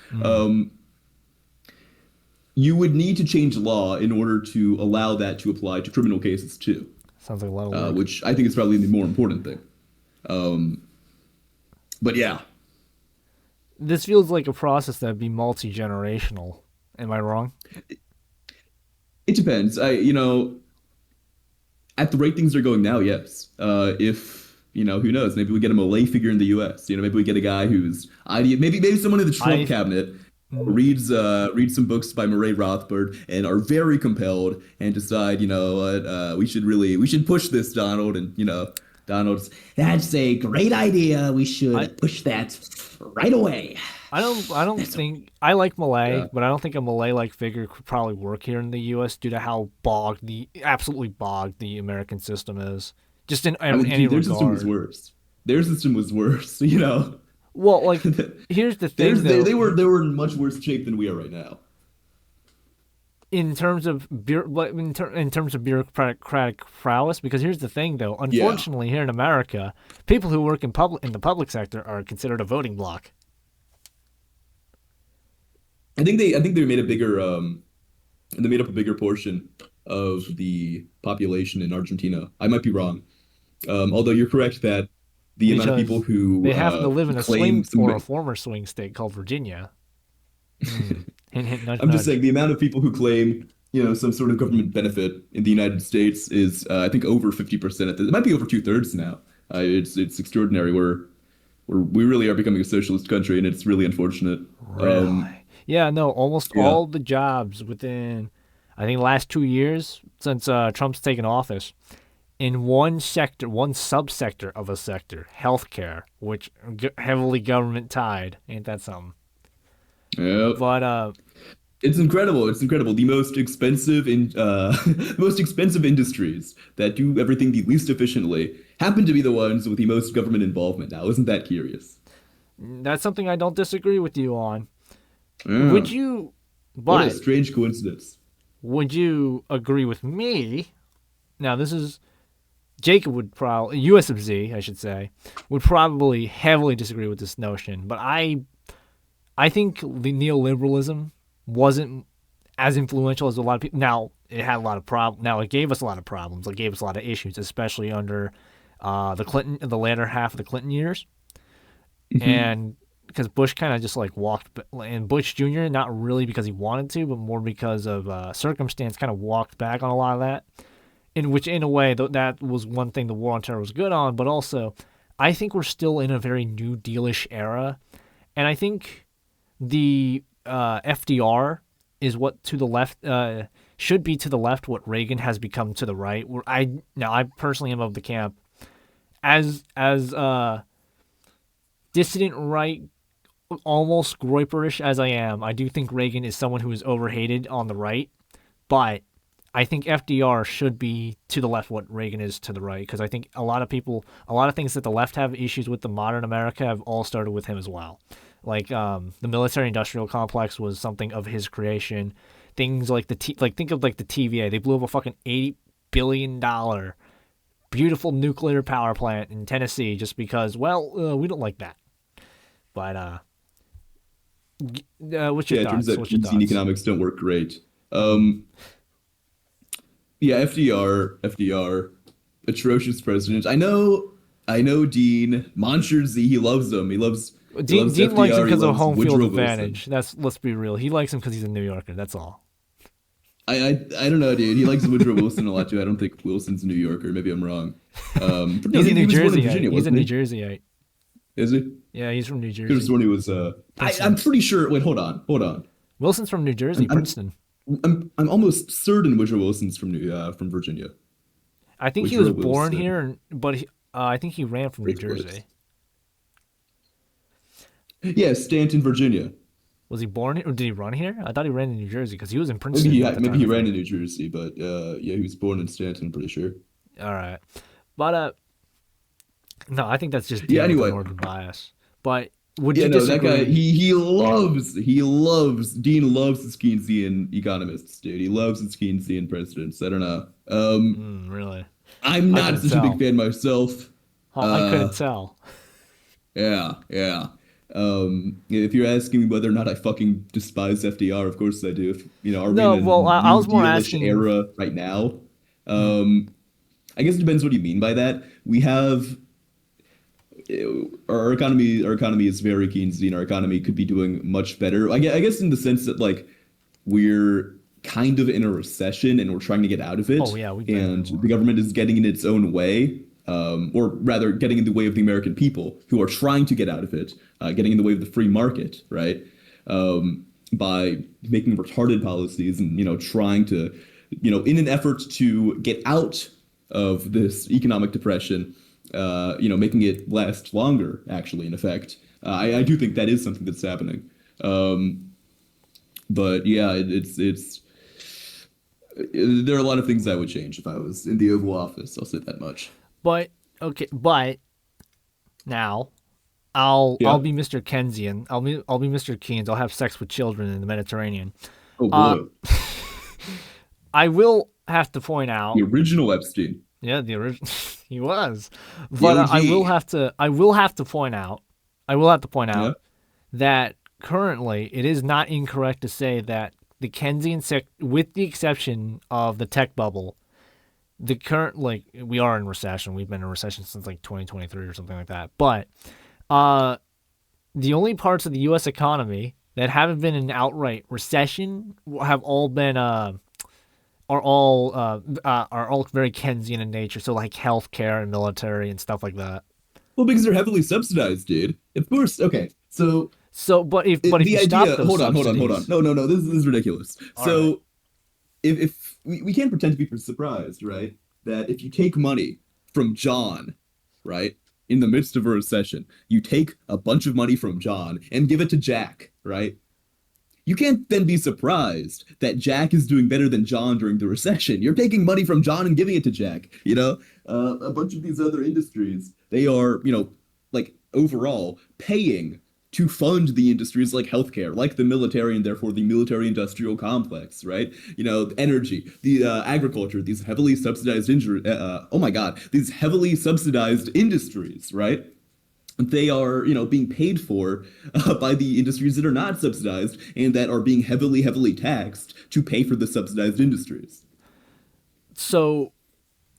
You would need to change law in order to allow that to apply to criminal cases too.
Sounds like a lot of work.
Which I think is probably the more important thing. But yeah.
This feels like a process that would be multi-generational. Am I wrong?
It depends. At the rate things are going now, yes. If, who knows? Maybe we get a Malay figure in the U.S. Maybe we get a guy who's maybe someone in the Trump cabinet reads some books by Murray Rothbard and are very compelled and decide, we should push this, Donald, and Donald's, that's a great idea. We should push that right away.
I don't think I like Malay, but I don't think a Malay-like figure could probably work here in the U.S. due to how absolutely bogged the American system is. Just in any regard.
Their system was worse.
Well, here's the thing.
They were in much worse shape than we are right now.
In terms of bureaucratic prowess, because here's the thing, though. Unfortunately, here in America, people who work in the public sector are considered a voting bloc.
I think they made a bigger they made up a bigger portion of the population in Argentina. I might be wrong, although you're correct that the amount of people who
they happen to live in a former swing state called Virginia. Hint, hint, nudge,
I'm just
nudge.
saying the amount of people who claim, some sort of government benefit in the United States is, I think, over 50%. It might be over 2/3 now. It's extraordinary. We really are becoming a socialist country, and it's really unfortunate.
Really? Almost all the jobs within, I think, the last 2 years since Trump's taken office, in one subsector of a sector, healthcare, which heavily government tied. Ain't that something?
Yeah,
but
it's incredible. It's incredible. The most expensive industries that do everything the least efficiently happen to be the ones with the most government involvement. Now, isn't that curious?
That's something I don't disagree with you on.
Yeah.
Would you?
What a strange coincidence.
Would you agree with me? Now, this is Jacob would probably USMZ, I should say, would probably heavily disagree with this notion, but I think the neoliberalism wasn't as influential as a lot of people. Now, it had a lot of problems. Now, it gave us a lot of problems. It gave us a lot of issues, especially under the latter half of the Clinton years. Mm-hmm. And because Bush kind of just walked, and Bush Jr., not really because he wanted to, but more because of circumstance, kind of walked back on a lot of that. In which, in a way, that was one thing the war on terror was good on, but also, I think we're still in a very New Deal-ish era. And I think the FDR is what to the left should be to the left what Reagan has become to the right. Where I personally am of the camp as dissident right, almost Groyperish as I am. I do think Reagan is someone who is overhated on the right, but I think FDR should be to the left what Reagan is to the right, because I think a lot of things that the left have issues with the modern America have all started with him as well. Like the military-industrial complex was something of his creation. Things like think of like the TVA. They blew up a fucking $80 billion beautiful nuclear power plant in Tennessee just because, we don't like that. But what's your thoughts?
It turns out Keynesian economics don't work great. Yeah, FDR, atrocious president. I know Dean Moncherzy. He loves him.
Dean
FDR,
likes him because of home
Woodrow
field
Wilson.
advantage. Let's be real. He likes him because he's a New Yorker. That's all.
I don't know, dude. He likes Woodrow Wilson a lot too. I don't think Wilson's a New Yorker. Maybe I'm wrong.
He's a New Jerseyite. He's a New Jerseyite.
Is he?
Yeah, he's from New Jersey.
Could have sworn he was. I'm pretty sure. Wait, hold on.
Wilson's from New Jersey, Princeton.
I'm almost certain Woodrow Wilson's from Virginia.
I think he was born here, but I think he ran from New Jersey.
Yeah, Stanton, Virginia.
Was he born here, or did he run here? I thought he ran in New Jersey because he was in Princeton.
Maybe he ran in New Jersey, but yeah, he was born in Stanton. I'm pretty sure.
All right, but no, I think that's just
anyway,
northern bias. But would you
that
disagree?
guy he loves Dean loves his Keynesian economists, dude. He loves his Keynesian presidents. I don't know.
Really?
I'm not such a big fan myself.
I couldn't tell.
Yeah. If you're asking me whether or not I fucking despise FDR, of course I do. If, are we in a
I was more
New
asking
era right now? I guess it depends what you mean by that. We have our economy is very Keynesian. Our economy could be doing much better. I guess in the sense that like we're kind of in a recession and we're trying to get out of it.
Oh yeah,
and the government is getting in its own way. Or rather getting in the way of the American people who are trying to get out of it, getting in the way of the free market, right? By making retarded policies and, trying to, in an effort to get out of this economic depression, making it last longer, actually, in effect. I do think that is something that's happening. But yeah, there are a lot of things I would change if I was in the Oval Office. I'll say that much.
But now I'll be Mr. Keynesian. I'll be Mr. Keynes. I'll have sex with children in the Mediterranean.
Oh boy.
I will have to point out
the original Epstein.
Yeah, the original he was. But I will have to point out that currently it is not incorrect to say that the Keynesian with the exception of the tech bubble, the current, we are in recession. We've been in recession since 2023 or something like that. But the only parts of the U.S. economy that haven't been in outright recession have all been are all very Keynesian in nature. So like healthcare and military and stuff like that.
Well, because they're heavily subsidized, dude. Of course. Okay.
But if you stop those
hold on.
subsidies-
No. This is ridiculous.
All
so.
Right.
If we can't pretend to be surprised, right? That if you take money from John, right, in the midst of a recession, you take a bunch of money from John and give it to Jack, right? You can't then be surprised that Jack is doing better than John during the recession. You're taking money from John and giving it to Jack, A bunch of these other industries, they are, overall paying to fund the industries like healthcare, like the military, and therefore the military-industrial complex, right? Energy, the agriculture, these heavily subsidized these heavily subsidized industries, right? They are, being paid for by the industries that are not subsidized and that are being heavily, heavily taxed to pay for the subsidized industries.
So,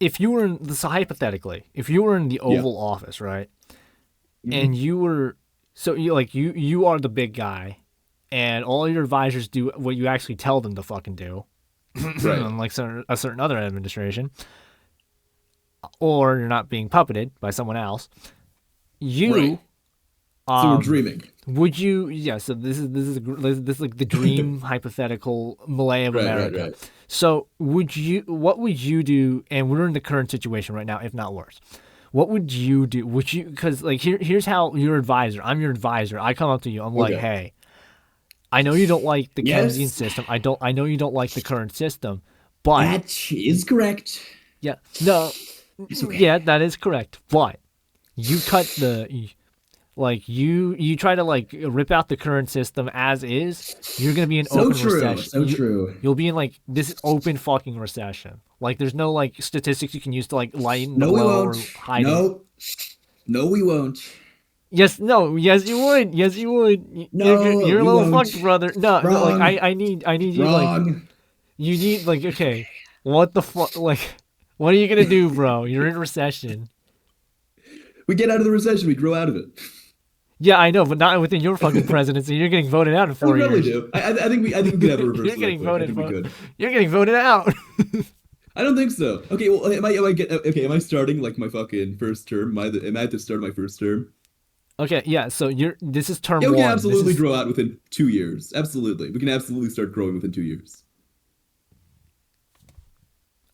hypothetically, if you were in the Oval Office, right, and you were So you are the big guy, and all your advisors do what you actually tell them to fucking do,
right?
Unlike a certain other administration, or you're not being puppeted by someone else.
Right. So we're dreaming.
Would you? Yeah. So this is like the dream hypothetical Malay of America.
Right.
So what would you do? And we're in the current situation right now, if not worse. What would you do? Because here's how your advisor. I'm your advisor. I come up to you. I'm like, hey, I know you don't like the Keynesian system. I know you don't like the current system, But
That is correct.
yeah, no,
It's okay.
yeah, that is correct. But you cut the like you try to like rip out the current system as is. You're gonna be in
So
open
true.
recession.
So true.
You'll be in like this open fucking recession. Like there's no like statistics you can use to like lighten the
No, we
blow or
won't.
hide it.
No. No, we won't.
Yes, no, yes you would. Yes you would.
No,
You're a
we
little
won't.
fucked, brother. No, no, like
Wrong.
I need you like
Wrong.
you need like okay, what the fuck like what are you gonna do, bro? You're in recession.
We get out of the recession. We grow out of it.
Yeah, I know, but not within your fucking presidency. You're getting voted out in
I
4
really
years.
do. I think we could have a reversal.
You're getting
I think we
voted.
could.
You're getting voted out.
I don't think so. Okay, well, am I starting like my fucking first term? Am I at the start of my first term?
Okay, yeah. So this is term
Yeah, we
one.
can absolutely
This is,
grow out within 2 years. Absolutely, we can absolutely start growing within 2 years.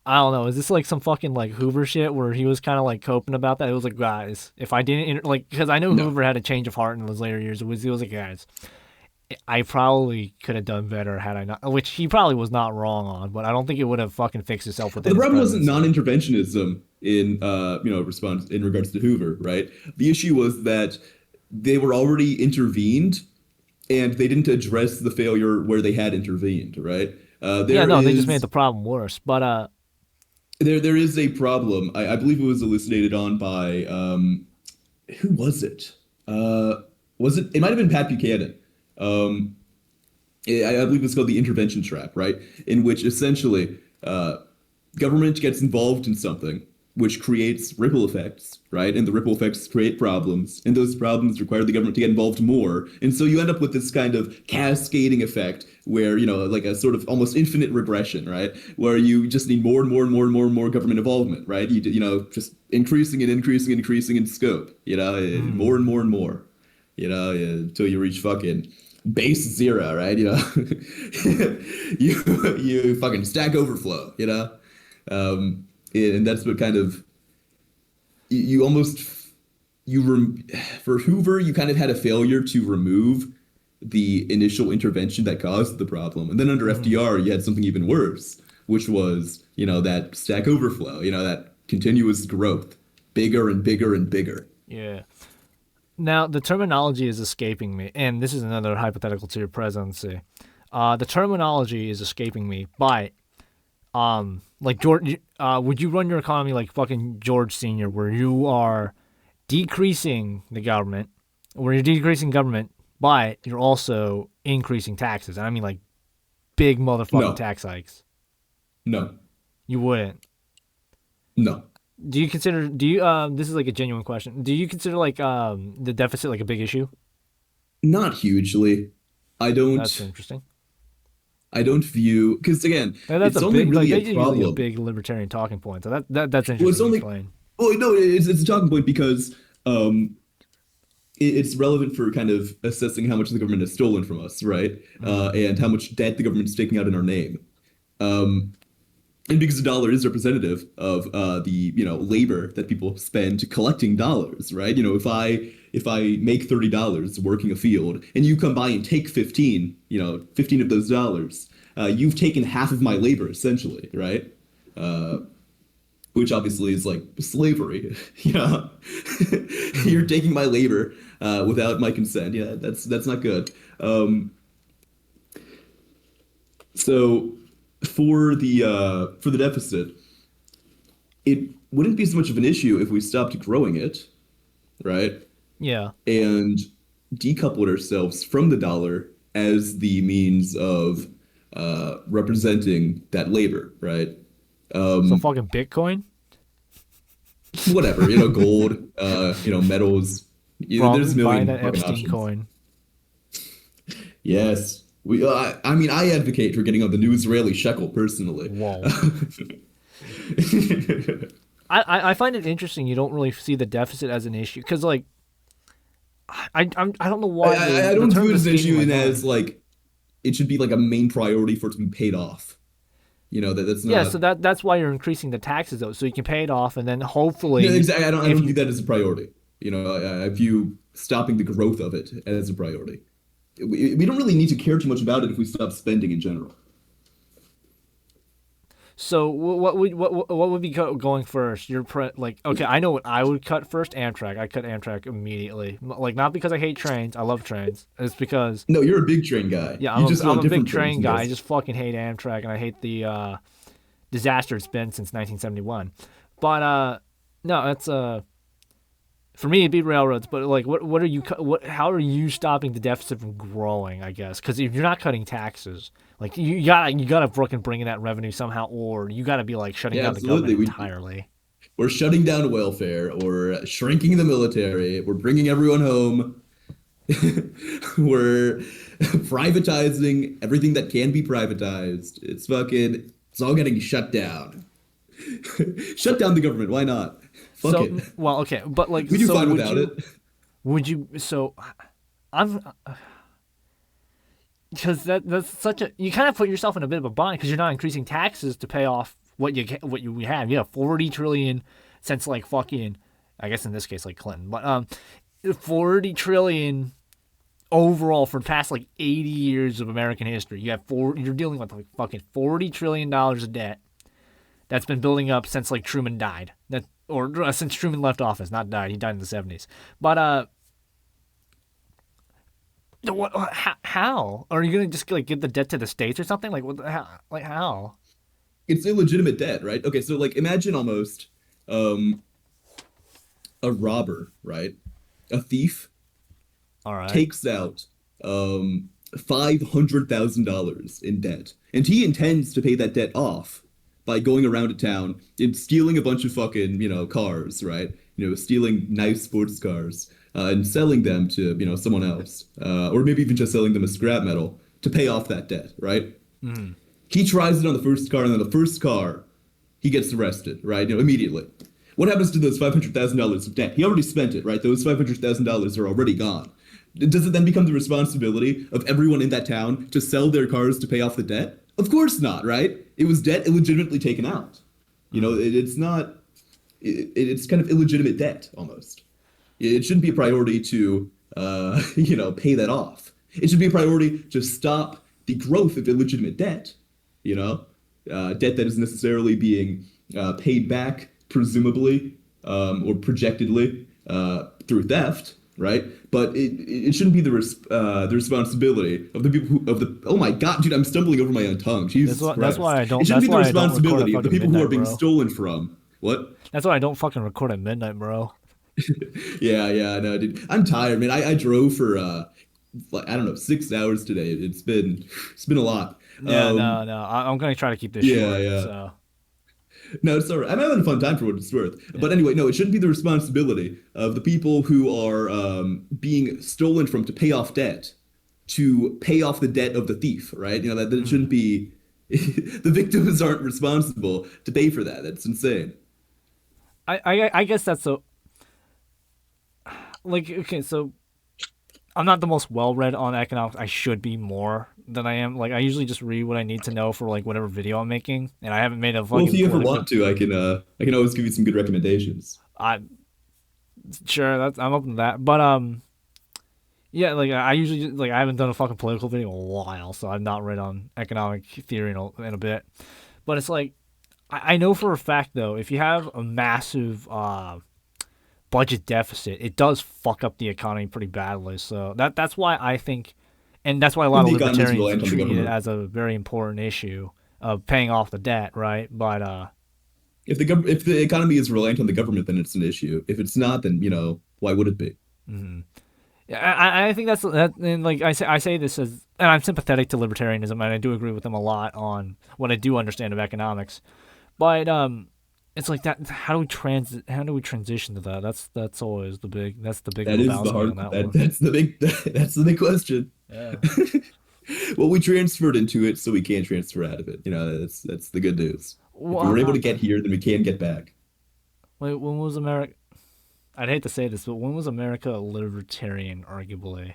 I don't know. Is this like some fucking like Hoover shit where he was kind of like coping about that? It was like, guys, if I didn't like, because I know
No.
Hoover had a change of heart in those later years. He was like, guys, I probably could have done better had I not. Which he probably was not wrong on, but I don't think it would have fucking fixed itself
But
within.
the
his
problem wasn't
presidency.
non-interventionism in response in regards to Hoover, right? The issue was that they were already intervened, and they didn't address the failure where they had intervened, right?
Yeah,
There
no, they just made
is
the problem worse. But
there is a problem. I believe it was elucidated on by who was it? Was it? It might have been Pat Buchanan. Um, I believe it's called the intervention trap, right? In which essentially government gets involved in something which creates ripple effects, right? And the ripple effects create problems, and those problems require the government to get involved more. And so you end up with this kind of cascading effect where, like a sort of almost infinite regression, right? Where you just need more and more and more and more and more government involvement, right? Just increasing and increasing and increasing in scope, and more and more and more, until you reach fucking base zero, right? You fucking stack overflow, and that's what kind of you almost for Hoover, you kind of had a failure to remove the initial intervention that caused the problem, and then under FDR you had something even worse, which was that stack overflow, that continuous growth, bigger and bigger and bigger.
yeah. Now the terminology is escaping me, and this is another hypothetical to your presidency. The terminology is escaping me, but like George, would you run your economy like fucking George Senior, where you are decreasing the government, where you're decreasing government, but you're also increasing taxes? And I mean like big motherfucking
No.
tax hikes.
No.
You wouldn't.
No.
Do you this is like a genuine question. Do you consider like the deficit like a big issue?
Not hugely. I don't.
That's interesting.
I don't view, because again,
And that's
it's
a
only
big,
really
like,
a
that's usually a
problem.
big libertarian talking point. So that's interesting
Well, it's
to
only
explain.
well, no, it's a talking point because it's relevant for kind of assessing how much the government has stolen from us, right? And how much debt the government is taking out in our name. And because the dollar is representative of the labor that people spend collecting dollars, right? If I make $30 working a field and you come by and take 15 of those dollars, you've taken half of my labor essentially, right? Which obviously is like slavery. You're taking my labor without my consent. Yeah, that's not good. So for the deficit, it wouldn't be so much of an issue if we stopped growing it, right?
Yeah.
And decoupled ourselves from the dollar as the means of representing that labor, right?
So fucking Bitcoin?
Whatever, gold, metals. There's a
Buying
million
that
fucking
Epstein
options.
coin.
Yes, I mean, I advocate for getting on the new Israeli shekel personally.
Whoa. I find it interesting you don't really see the deficit as an issue because like I don't know why
I
the
don't
term
view it as an
escaping
issue
my
and
mind.
as like it should be like a main priority for it to be paid off. That's not.
Yeah, so that's why you're increasing the taxes though, so you can pay it off and then hopefully
No, exactly. I don't
if
view
you
that as a priority. I view stopping the growth of it as a priority. We don't really need to care too much about it if we stop spending in general.
So what would be going first? Okay, I know what I would cut first. Amtrak. I cut Amtrak immediately. Like not because I hate trains. I love trains. It's because
No, you're a big train guy.
yeah,
You just
I'm
want
a big
different things
train
in
guy. I
this.
just fucking hate Amtrak, and I hate the disaster it's been since 1971. But no, it's for me it'd be railroads. But like, what are you? How are you stopping the deficit from growing? I guess because if you're not cutting taxes, like you gotta fucking bring in that revenue somehow, or you gotta be like shutting
Yeah,
down the government
absolutely.
entirely.
We're shutting down welfare. We're shrinking the military. We're bringing everyone home. We're privatizing everything that can be privatized. It's all getting shut down. Shut down the government. Why not? Fuck
So,
it.
well, okay, but like,
We do
so
fine
would
without
you?
it.
Would you? So, I'm because that's such a you kind of put yourself in a bit of a bind because you're not increasing taxes to pay off what you have. You have 40 trillion since like fucking, I guess in this case like Clinton, but 40 trillion overall for the past like 80 years of American history. You're dealing with like fucking 40 trillion dollars of debt that's been building up since like Truman died. Since Truman left office, not died. He died in the 70s. But how are you gonna just like give the debt to the states or something? Like how?
It's illegitimate debt, right? Okay, so like imagine almost um, a robber, right? A thief
All right.
takes out $500,000 in debt, and he intends to pay that debt off by going around to town and stealing a bunch of fucking cars, right? Stealing nice sports cars and selling them to someone else, or maybe even just selling them as scrap metal to pay off that debt, right?
Mm.
He tries it on the first car, and then the first car, he gets arrested, right? Immediately. What happens to those $500,000 of debt? He already spent it, right? Those $500,000 are already gone. Does it then become the responsibility of everyone in that town to sell their cars to pay off the debt? Of course not, right? It was debt illegitimately taken out. It's not. It's kind of illegitimate debt almost. It shouldn't be a priority to, pay that off. It should be a priority to stop the growth of illegitimate debt. Debt that is necessarily being paid back, presumably or projectedly through theft, right? But it shouldn't be the responsibility of the people of the. Oh my God, dude, I'm stumbling over my own tongue. Jesus Christ.
That's why I don't.
It shouldn't
That's
be the
why I don't record at
responsibility of the
fucking
people who are
midnight,
being
bro.
stolen from. What?
That's why I don't fucking record at midnight, bro.
Yeah, no, dude. I'm tired, man. I drove for like, I don't know, 6 hours today. It's been a lot.
Yeah, no. I'm gonna try to keep this
Yeah,
short.
yeah.
So
No, it's all right. I'm having a fun time for what it's worth.
yeah.
But anyway, no, it shouldn't be the responsibility of the people who are being stolen from to pay off debt, to pay off the debt of the thief, right? That it shouldn't be. The victims aren't responsible to pay for that. That's insane.
I guess that's so. Like, okay, so I'm not the most well read on economics. I should be more than I am. Like, I usually just read what I need to know for like whatever video I'm making, and I haven't made a
Well, if
fucking
you ever
political.
want to, I can always give you some good recommendations.
I sure I'm open to that, but yeah, like I usually like I haven't done a fucking political video in a while, so I've not read on economic theory in a bit. But it's like I know for a fact though, if you have a massive budget deficit, it does fuck up the economy pretty badly. So that's why I think, and that's why a lot
The
of
economy is
libertarians
reliant on the
treat it
government.
as a very important issue of paying off the debt, right? But
If the economy is reliant on the government, then it's an issue. If it's not, then why would it be?
yeah, I think that's that, and like I say this as, and I'm sympathetic to libertarianism, and I do agree with them a lot on what I do understand of economics, but it's like that. How do we transition to that? That's always the big. That's the big
That is the
Lebowski
hard.
on that
That,
one.
that's the big. That's the big question.
Yeah.
Well, we transferred into it, so we can't transfer out of it. That's the good news. If we
Well,
were able to get here, then we can get back.
wait, when was America? I'd hate to say this, but when was America a libertarian? Arguably,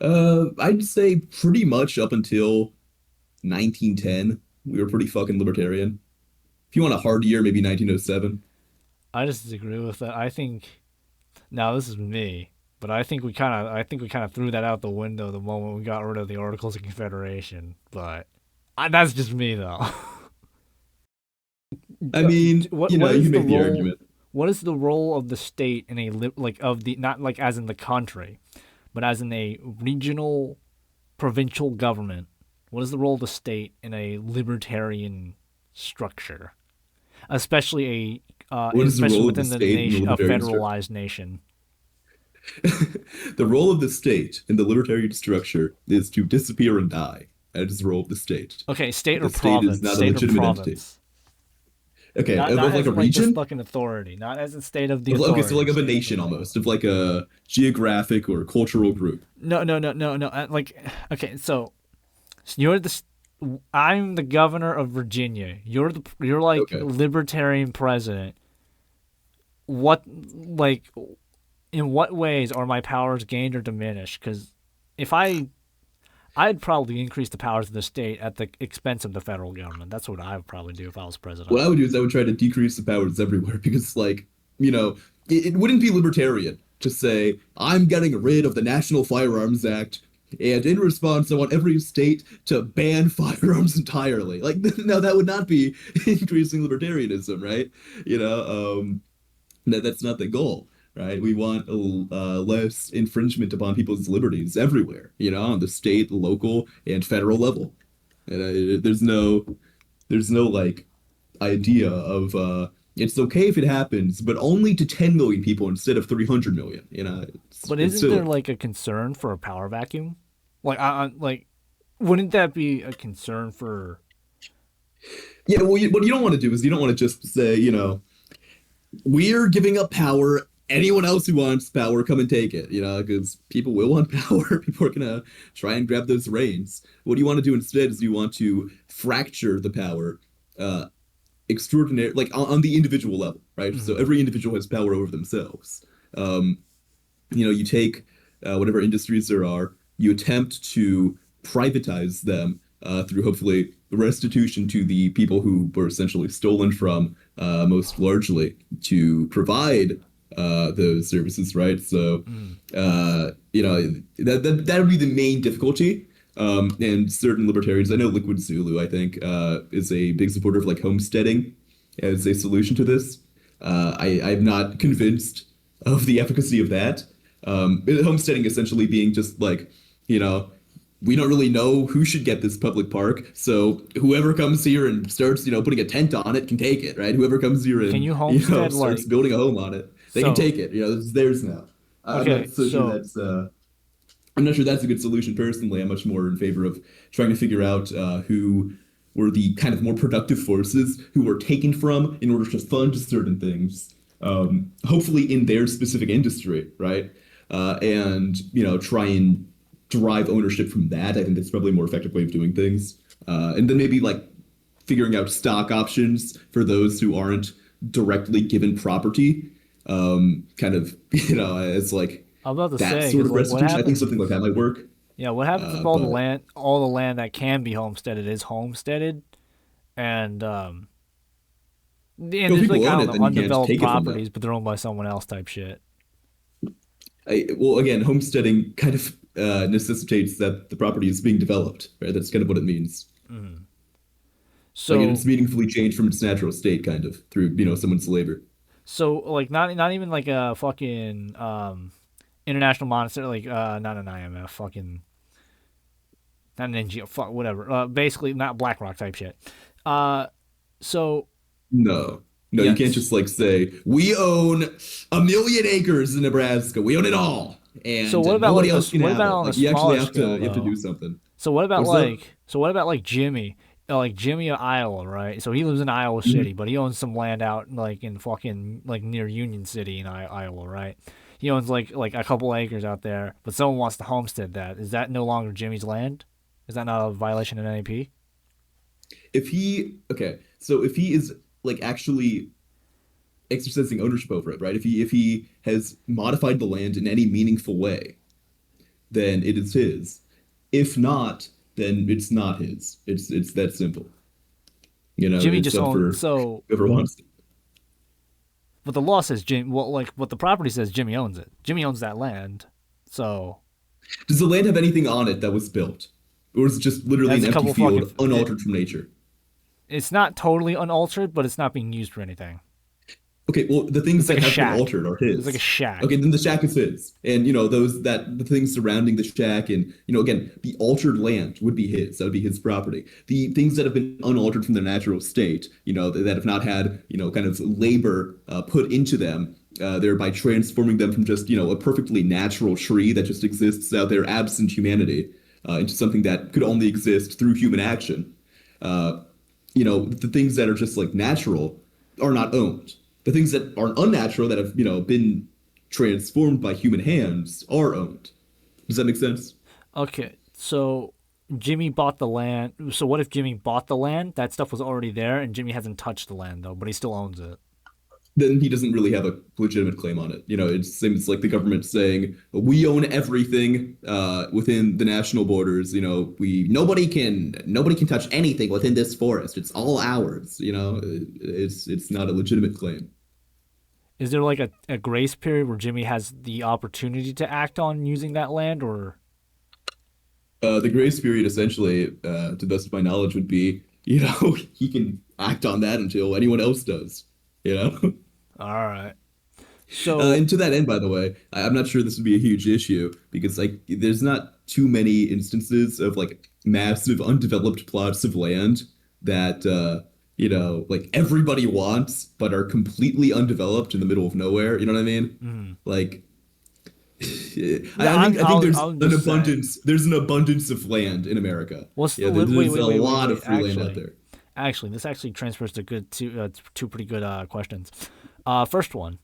I'd say pretty much up until 1910, we were pretty fucking libertarian. If you want a hard year, maybe 1907.
I just disagree with that. I think now this is me, but I think we kind of threw that out the window the moment we got rid of the Articles of Confederation. But That's just me though.
I mean,
What
you
is
can
the
make the
role?
argument.
What is the role of the state in a like of the not like as in the country, but as in a regional, provincial government? What is the role of the state in a libertarian structure,
What is the
especially
role of the
within the
state in the
nation, a
libertarian structure?
federalized nation?
The role of the state in the libertarian structure is to disappear and die. That is the role of the state.
Okay, state or
The state is
province,
not a
state or
legitimate entity.
province.
Okay,
Not
of like
as
a
in like this
region?
fucking authority, not as in state of the
Okay, so like
authority.
of a
State of
nation
the authority.
almost, of like a geographic or cultural group.
No. Like, okay, so you're I'm the governor of Virginia. You're like
Okay.
libertarian president. What like in what ways are my powers gained or diminished? Because if I'd probably increase the powers of the state at the expense of the federal government. That's what I would probably do if I was president.
What I would do is I would try to decrease the powers everywhere because, like, you know, it wouldn't be libertarian to say, I'm getting rid of the National Firearms Act, and in response, I want every state to ban firearms entirely. Like, no, that would not be increasing libertarianism, right? You know, that's not the goal, right? We want less infringement upon people's liberties everywhere, you know, on the state, local, and federal level. And there's no like idea of it's okay if it happens, but only to 10 million people instead of 300 million. You know,
But
it's
isn't there
silly.
like a concern for a power vacuum? Like, like, wouldn't that be a concern for?
Yeah, well, what you don't want to do is you don't want to just say, you know, we're giving up power. Anyone else who wants power, come and take it. You know, because people will want power. People are gonna try and grab those reins. What you want to do instead is you want to fracture the power, uh, extraordinary, like on the individual level, right? So
Mhm.
every individual has power over themselves. Um, you know, you take whatever industries there are, you attempt to privatize them through hopefully restitution to the people who were essentially stolen from, most largely to provide those services, right? So,
Mm.
you know, that would be the main difficulty. And certain libertarians, I know Liquid Zulu, I think, is a big supporter of like homesteading as a solution to this. I'm not convinced of the efficacy of that. Homesteading essentially being just like, you know, we don't really know who should get this public park, so whoever comes here and starts, you know, putting a tent on it can take it, right? Whoever comes here
Can
and,
you
you know,
homestead
starts
like
building a home on it, they can
so?
take it. You know, it's theirs now. I'm not
Okay,
so sure
so
that's I'm not sure that's a good solution personally. I'm much more in favor of trying to figure out who were the kind of more productive forces who were taken from in order to fund certain things, hopefully in their specific industry, right? And you know, try and derive ownership from that. I think that's probably a more effective way of doing things. And then maybe like figuring out stock options for those who aren't directly given property, kind of, you know, as like
I'm about to
that
say
sort
because
of
like what
restitution. I think
happens
something like
if
that might work.
yeah, what happens if
But
all the land that can be homesteaded is homesteaded, and
you know, if
there's
people
like I
own
don't
it,
know
then you can't
undeveloped
take it from them.
properties, but they're owned by someone else type shit.
Well, again, homesteading kind of necessitates that the property is being developed, right? That's kind of what it means.
Mm.
Like it's
So
meaningfully changed from its natural state, kind of through, you know, someone's labor.
like not even like a fucking international monetary like not an IMF fucking not an NGO fuck whatever basically not BlackRock type shit. Uh, so
No, no, you can't
yes.
just like say we own 1 million acres in Nebraska. We own it all,
So
and
what about
nobody
like
else can
what
have
about
it.
on a
Like you actually
smaller scale
have to
though?
do something. What's up?
So what about like Jimmy? Like Jimmy of Iowa, right? So he lives in Iowa City,
Mhm.
but he owns some land out like in fucking like near Union City in Iowa, right? He owns like a couple acres out there, but someone wants to homestead that. Is that no longer Jimmy's land? Is that not a violation of NAP?
If he okay, so if he is like actually exercising ownership over it, right? If he has modified the land in any meaningful way, then it is his. If not, then it's not his. It's that simple. You know,
Jimmy
it's
just
up
owns
for
so,
whoever wants it.
but the law says Jim. Well, like what the property says, Jimmy owns it. Jimmy owns that land, so
Does the land have anything on it that was built? Or is it just literally
That's
an
a
empty
couple
field,
fucking-
unaltered from nature?
It's not totally unaltered, but it's not being used for anything.
Okay, well, the things
It's like
that
a
have been
shack.
altered are his.
It's like a shack.
Okay, then the shack is his, and the things surrounding the shack, and again, the altered land would be his. That would be his property. The things that have been unaltered from their natural state, that have not had kind of labor put into them, thereby transforming them from just a perfectly natural tree that just exists out there absent humanity, into something that could only exist through human action. The things that are just like natural are not owned. The things that are unnatural that have, been transformed by human hands are owned. Does that make sense?
Okay, so Jimmy bought the land. So what if Jimmy bought the land? That stuff was already there, and Jimmy hasn't touched the land though, but he still owns it.
Then he doesn't really have a legitimate claim on it. It seems like the government saying we own everything within the national borders. Nobody can touch anything within this forest. It's all ours. It's not a legitimate claim.
Is there like a grace period where Jimmy has the opportunity to act on using that land, or?
The grace period, essentially, to the best of my knowledge, would be he can act on that until anyone else does.
All right. So
And to that end, by the way, I'm not sure this would be a huge issue because there's not too many instances of like massive undeveloped plots of land that everybody wants but are completely undeveloped in the middle of nowhere. You know what I mean? Like I think there's an abundance. There's an abundance of land in America.
What's
there's a lot of free land out there.
Actually, this actually transfers to two pretty good questions. First one,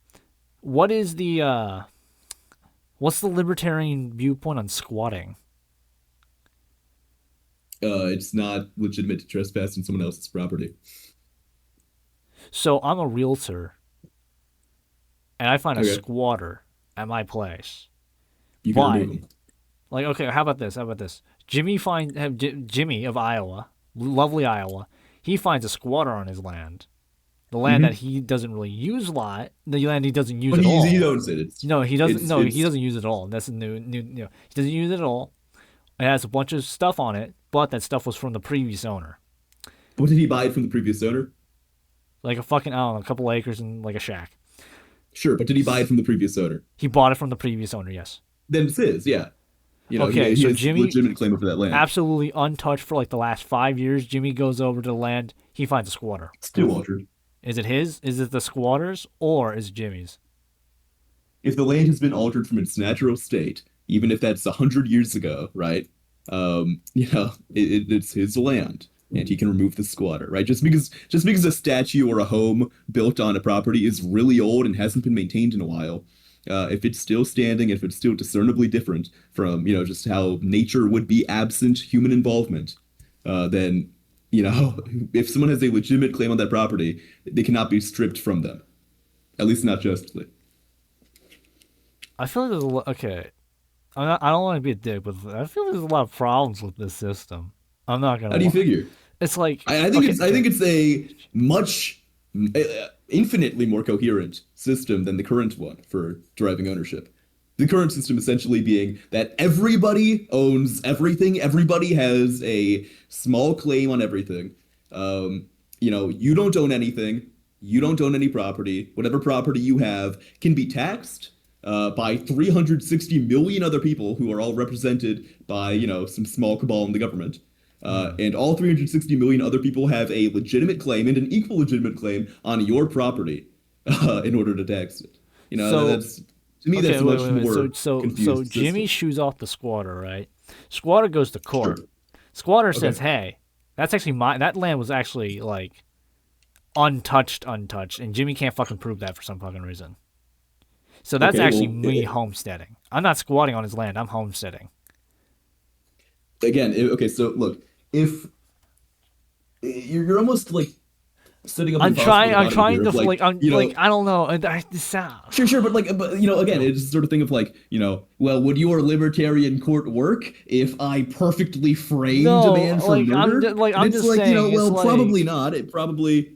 what's the libertarian viewpoint on squatting?
It's not legitimate to trespass on someone else's property.
So I'm a realtor, and I find a
Okay.
squatter at my place.
You can
Why?
remove them.
Like, okay, how about this? Jimmy of Iowa, lovely Iowa. He finds a squatter on his land, the land that he doesn't really use a lot, the land he doesn't use
But
at all.
he owns it.
No, he doesn't.
it's-
He doesn't use it at all. That's a new. He doesn't use it at all. It has a bunch of stuff on it, but that stuff was from the previous owner.
What did he buy it from the previous owner?
Like a fucking, I don't know, a couple acres and like a shack.
Sure, but did he buy it from the previous owner?
He bought it from the previous owner. Yes.
Then it's his, yeah.
Okay,
he
so
has
Jimmy-
legitimate claim over that land.
Absolutely untouched for like the last 5 years. Jimmy goes over to the land. He finds a squatter.
Still altered.
Is it his? Is it the squatter's, or is it Jimmy's?
If the land has been altered from its natural state, even if that's 100 years ago, right? It's his land, and he can remove the squatter, right? Just because a statue or a home built on a property is really old and hasn't been maintained in a while, if it's still standing, if it's still discernibly different from just how nature would be absent human involvement, then if someone has a legitimate claim on that property, they cannot be stripped from them, at least not justly.
I feel like there's a lot. Okay, I don't want to be a dick, but I feel like there's a lot of problems with this system. I'm not gonna.
How do you
lie.
figure?
It's like
I think it's a much infinitely more coherent system than the current one for deriving ownership. The current system essentially being that everybody owns everything, everybody has a small claim on everything. You don't own anything, you don't own any property. Whatever property you have can be taxed by 360 million other people who are all represented by some small cabal in the government. And all 360 million other people have a legitimate claim and an equal legitimate claim on your property in order to tax it. That's to me that's much more confused
So Jimmy
system.
shoes off the squatter, right? Squatter goes to court.
Sure.
Squatter says,
Okay.
"Hey, that's actually that land was actually like untouched, and Jimmy can't fucking prove that for some fucking reason." So that's
Okay,
actually
well,
me homesteading. I'm not squatting on his land. I'm homesteading.
Again, okay, so look, if you're almost like setting up.
I'm trying to
here of,
I don't know. This sound.
Sure, but again, it's the sort of thing of well, would your libertarian court work if I perfectly framed
No,
a man for
like,
murder?
I'm
And it's
just saying,
well,
it's like-
probably not. It probably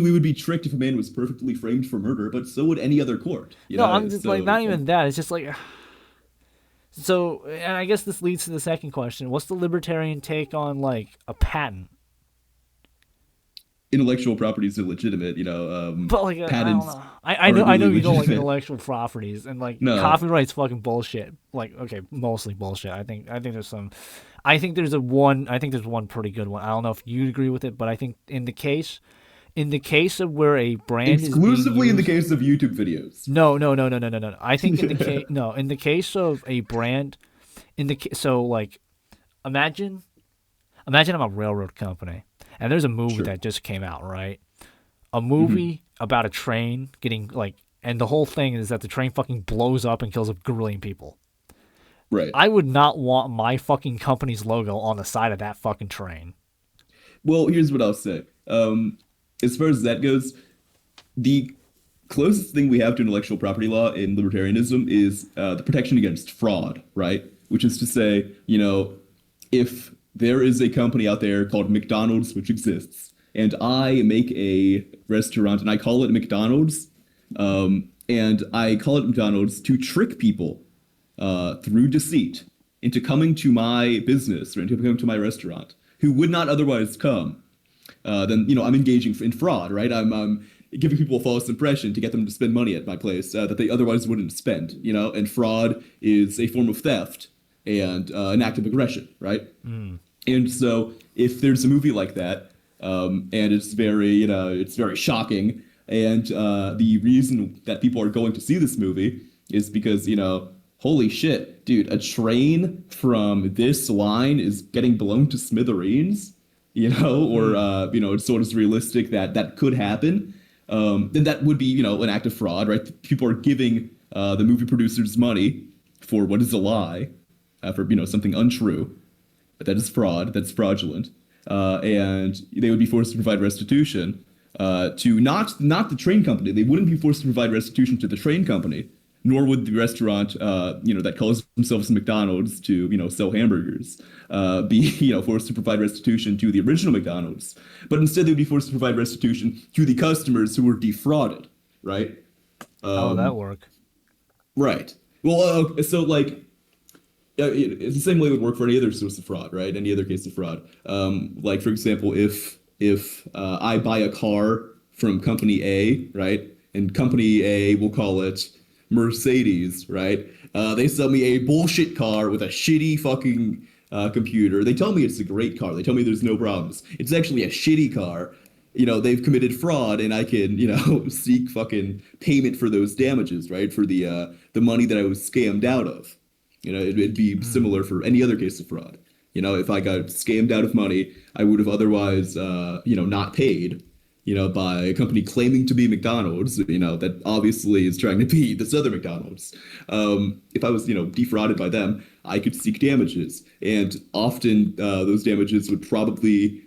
we would be tricked if a man was perfectly framed for murder, but so would any other court.
No, I'm just
so,
not even that. It's just like So, and I guess this leads to the second question: what's the libertarian take on like a patent?
Intellectual property is illegitimate.
But like, I don't
Patents
know.
are
I know
really
you don't like
legitimate.
intellectual properties, and like
No,
copyright's fucking bullshit. Like, okay, mostly bullshit. I think there's some. I think there's one pretty good one. I don't know if you'd agree with it, but I think in the case of where a brand is being
exclusively in the
used.
case of YouTube videos.
No. I think in the case no, in the case of a brand, so like, imagine I'm a railroad company, and there's a movie
Sure.
that just came out, right? A movie about a train getting like, and the whole thing is that the train fucking blows up and kills a gazillion people.
Right.
I would not want my fucking company's logo on the side of that fucking train.
Well, here's what I'll say. As far as that goes, the closest thing we have to intellectual property law in libertarianism is the protection against fraud, right? Which is to say, if there is a company out there called McDonald's, which exists, and I make a restaurant and I call it McDonald's, and I call it McDonald's to trick people through deceit into coming to my business or into coming to my restaurant who would not otherwise come, then I'm engaging in fraud, right? I'm giving people a false impression to get them to spend money at my place that they otherwise wouldn't spend, and fraud is a form of theft and an act of aggression, right? And so if there's a movie like that, and it's very shocking, and the reason that people are going to see this movie is because, holy shit, dude, a train from this line is getting blown to smithereens, or, it's sort of realistic that that could happen, then that would be, an act of fraud, right? People are giving the movie producers money for what is a lie, for, something untrue. But that is fraud. That's fraudulent. And they would be forced to provide restitution to not the train company. They wouldn't be forced to provide restitution to the train company, nor would the restaurant, that calls themselves McDonald's to, sell hamburgers, be, forced to provide restitution to the original McDonald's. But instead, they would be forced to provide restitution to the customers who were defrauded, right?
How would that work?
Right. Well, so like, it's the same way it would work for any other source of fraud, right? Any other case of fraud. Like for example, if I buy a car from company A, right, and company A, we'll call it Mercedes, right? They sell me a bullshit car with a shitty fucking computer. They tell me it's a great car. They tell me there's no problems. It's actually a shitty car. They've committed fraud, and I can, seek fucking payment for those damages, right? For the money that I was scammed out of. It'd be similar for any other case of fraud. If I got scammed out of money, I would have otherwise, not paid, by a company claiming to be McDonald's, that obviously is trying to be this other McDonald's. If I was, defrauded by them, I could seek damages. And often those damages would probably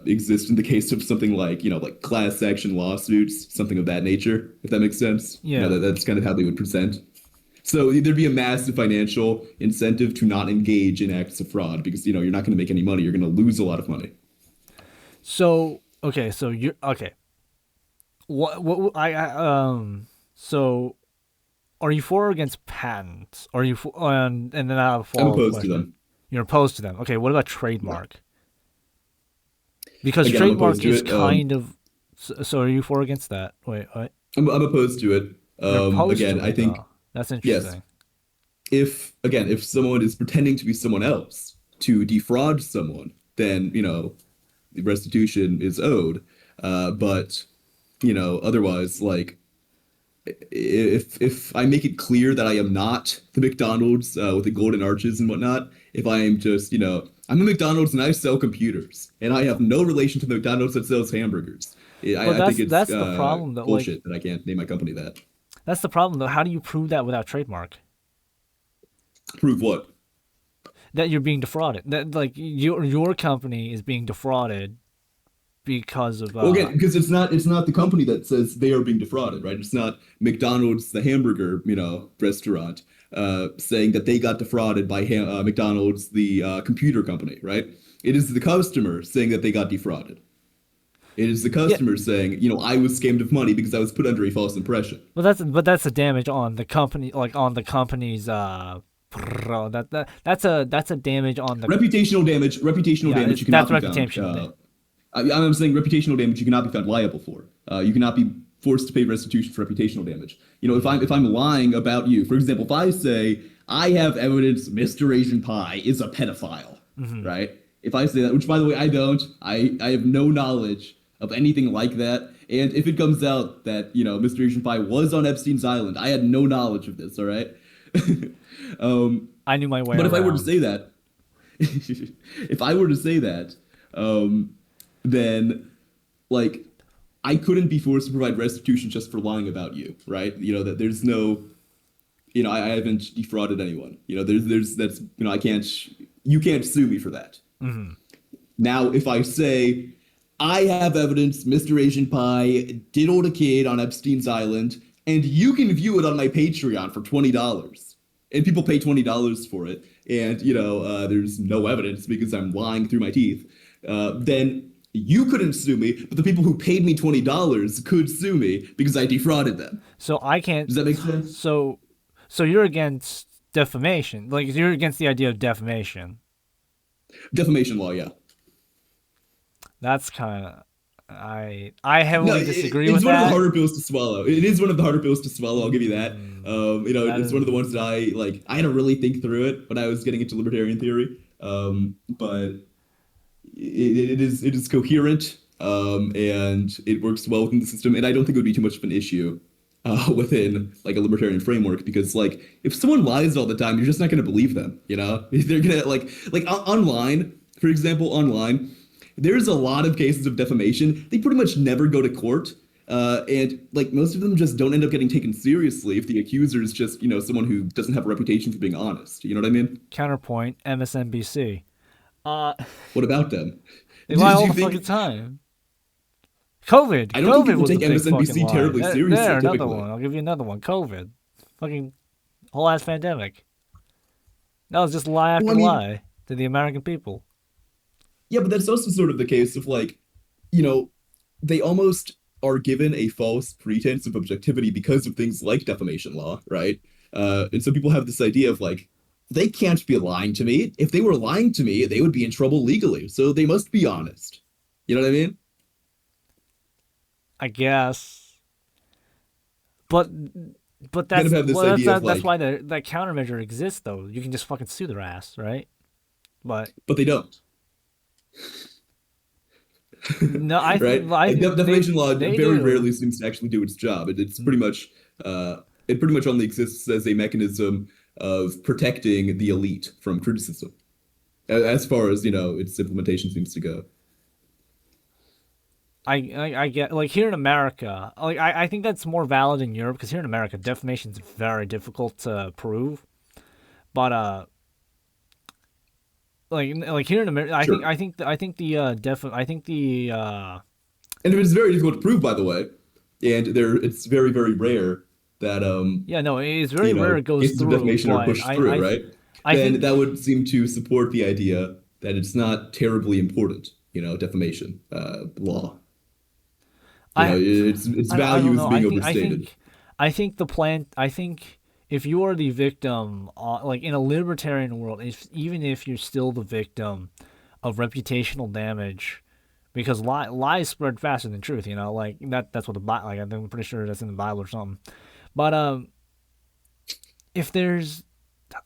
exist in the case of something like, like class action lawsuits, something of that nature, if that makes sense.
Yeah.
That's kind of how they would present. So there'd be a massive financial incentive to not engage in acts of fraud because, you're not going to make any money. You're going to lose a lot of money.
So okay, so you're okay. So are you for or against patents? Are you for, and then I have a
I'm
follow-up
opposed
question.
to them.
You're opposed to them. Okay, what about trademark? Because
Again, I'm
trademark
opposed to
is
it.
kind of. So are you for or against that? Wait, what?
I'm opposed to it.
You're opposed
Again,
to
I
it,
think
though. That's
yes.
interesting.
If someone is pretending to be someone else to defraud someone, then the restitution is owed. But otherwise, like if I make it clear that I am not the McDonald's with the golden arches and whatnot, if I am just I'm a McDonald's and I sell computers and I have no relation to the McDonald's that sells hamburgers. I think it's
That's the problem, though.
bullshit that I can't name my company that.
That's the problem, though. How do you prove that without trademark?
Prove what?
That you're being defrauded. That like your company is being defrauded because of.
Well, again, because it's not the company that says they are being defrauded, right? It's not McDonald's, the hamburger, restaurant, saying that they got defrauded by McDonald's, the computer company, right? It is the customer saying that they got defrauded. It is the customer saying, I was scammed of money because I was put under a false impression.
But that's the damage on the company, like on the company's Bro, that's a damage on the
Reputational
yeah.
damage you
That's
cannot be found.
reputational.
I'm saying reputational damage you cannot be found liable for. You cannot be forced to pay restitution for reputational damage. You know, if I'm lying about you, for example, if I say I have evidence Mr. Asian Pie is a pedophile, right? If I say that, which by the way I don't, I have no knowledge of anything like that. And if it comes out that Mr. Asian Pie was on Epstein's island, I had no knowledge of this. All right.
I knew my way
But
around.
if I were to say that, if I were to say that, then like I couldn't be forced to provide restitution just for lying about you, right? That there's no, I haven't defrauded anyone. There's that's I can't, you can't sue me for that. Now, if I say I have evidence Mr. Asian Pie diddled a kid on Epstein's island, and you can view it on my Patreon for $20, and people pay $20 for it, and there's no evidence because I'm lying through my teeth, then you couldn't sue me, but the people who paid me $20 could sue me because I defrauded them.
So I can't.
Does that make sense?
So you're against defamation, like you're against the idea of defamation.
Defamation law, yeah.
That's kind of I heavily disagree with
that. It's one of the
that.
harder pills to swallow. It is one of the harder pills to swallow. I'll give you that. It's one of the ones that I had to really think through it when I was getting into libertarian theory. But it is coherent. And it works well within the system. And I don't think it would be too much of an issue within like a libertarian framework, because like if someone lies all the time, you're just not going to believe them. They're gonna like online, for example, online. There's a lot of cases of defamation. They pretty much never go to court. And like most of them just don't end up getting taken seriously if the accuser is just, someone who doesn't have a reputation for being honest. You know what I mean?
Counterpoint, MSNBC.
What about them?
They lie all the fucking time. COVID.
I don't
COVID
think people
was
take
a big
MSNBC
fucking lie.
terribly seriously.
There, another
typically.
one. I'll give you another one. COVID. Fucking whole ass pandemic. That was just lie after lie to the American people.
Yeah, but that's also sort of the case of like, they almost are given a false pretense of objectivity because of things like defamation law, right? And so people have this idea of like, they can't be lying to me. If they were lying to me, they would be in trouble legally. So they must be honest. You know what I mean?
I guess. But that's
Kind of have this idea of,
that's
like,
why that countermeasure exists, though. You can just fucking sue their ass, right? But
they don't.
No, I
right?
think
Defamation law
they
very
do.
rarely seems to actually do its job. It's pretty much it pretty much only exists as a mechanism of protecting the elite from criticism, as far as its implementation seems to go.
I get, like, here in America, like I think that's more valid in Europe, because here in America defamation is very difficult to prove, but like here in America,
Sure.
I think the
And it's very difficult to prove, by the way, and it's very, very rare that
yeah, no, it's very rare it goes
cases of
through,
defamation are
but
pushed through, right?
I
Then
think
that would seem to support the idea that it's not terribly important, defamation law. Its
I
value
don't
is
know.
being overstated.
I think if you are the victim, like in a libertarian world, even if you're still the victim of reputational damage, because lies spread faster than truth, like that's what the Bible, like I'm pretty sure that's in the Bible or something. But if there's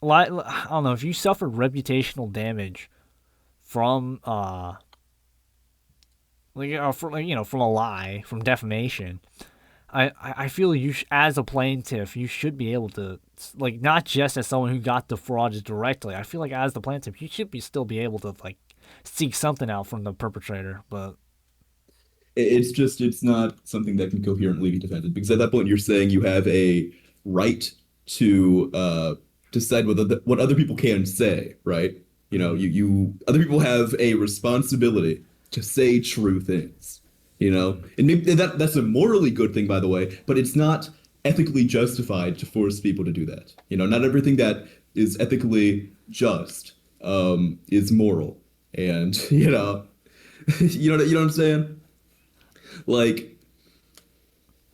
I don't know, if you suffered reputational damage from from a lie, from defamation, I feel as a plaintiff, you should be able to, like, not just as someone who got defrauded directly. I feel like as the plaintiff, you should still be able to, like, seek something out from the perpetrator. But
it's not something that can coherently be defended, because at that point you're saying you have a right to decide what other people can say, right? You other people have a responsibility to say true things, and maybe that's a morally good thing, by the way, but it's not ethically justified to force people to do that. Not everything that is ethically just is moral, and you know what I'm saying? Like,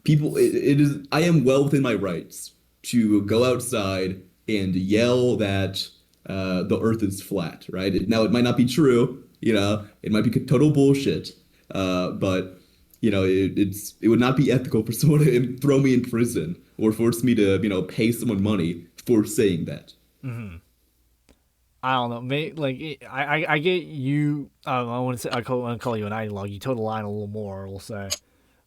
people, it is, I am well within my rights to go outside and yell that the Earth is flat, right? Now it might not be true, it might be total bullshit, but it would not be ethical for someone to throw me in prison or force me to pay someone money for saying that.
I don't know. I get you. I want to say I want to call you an ideologue. You toe the line a little more. We'll say.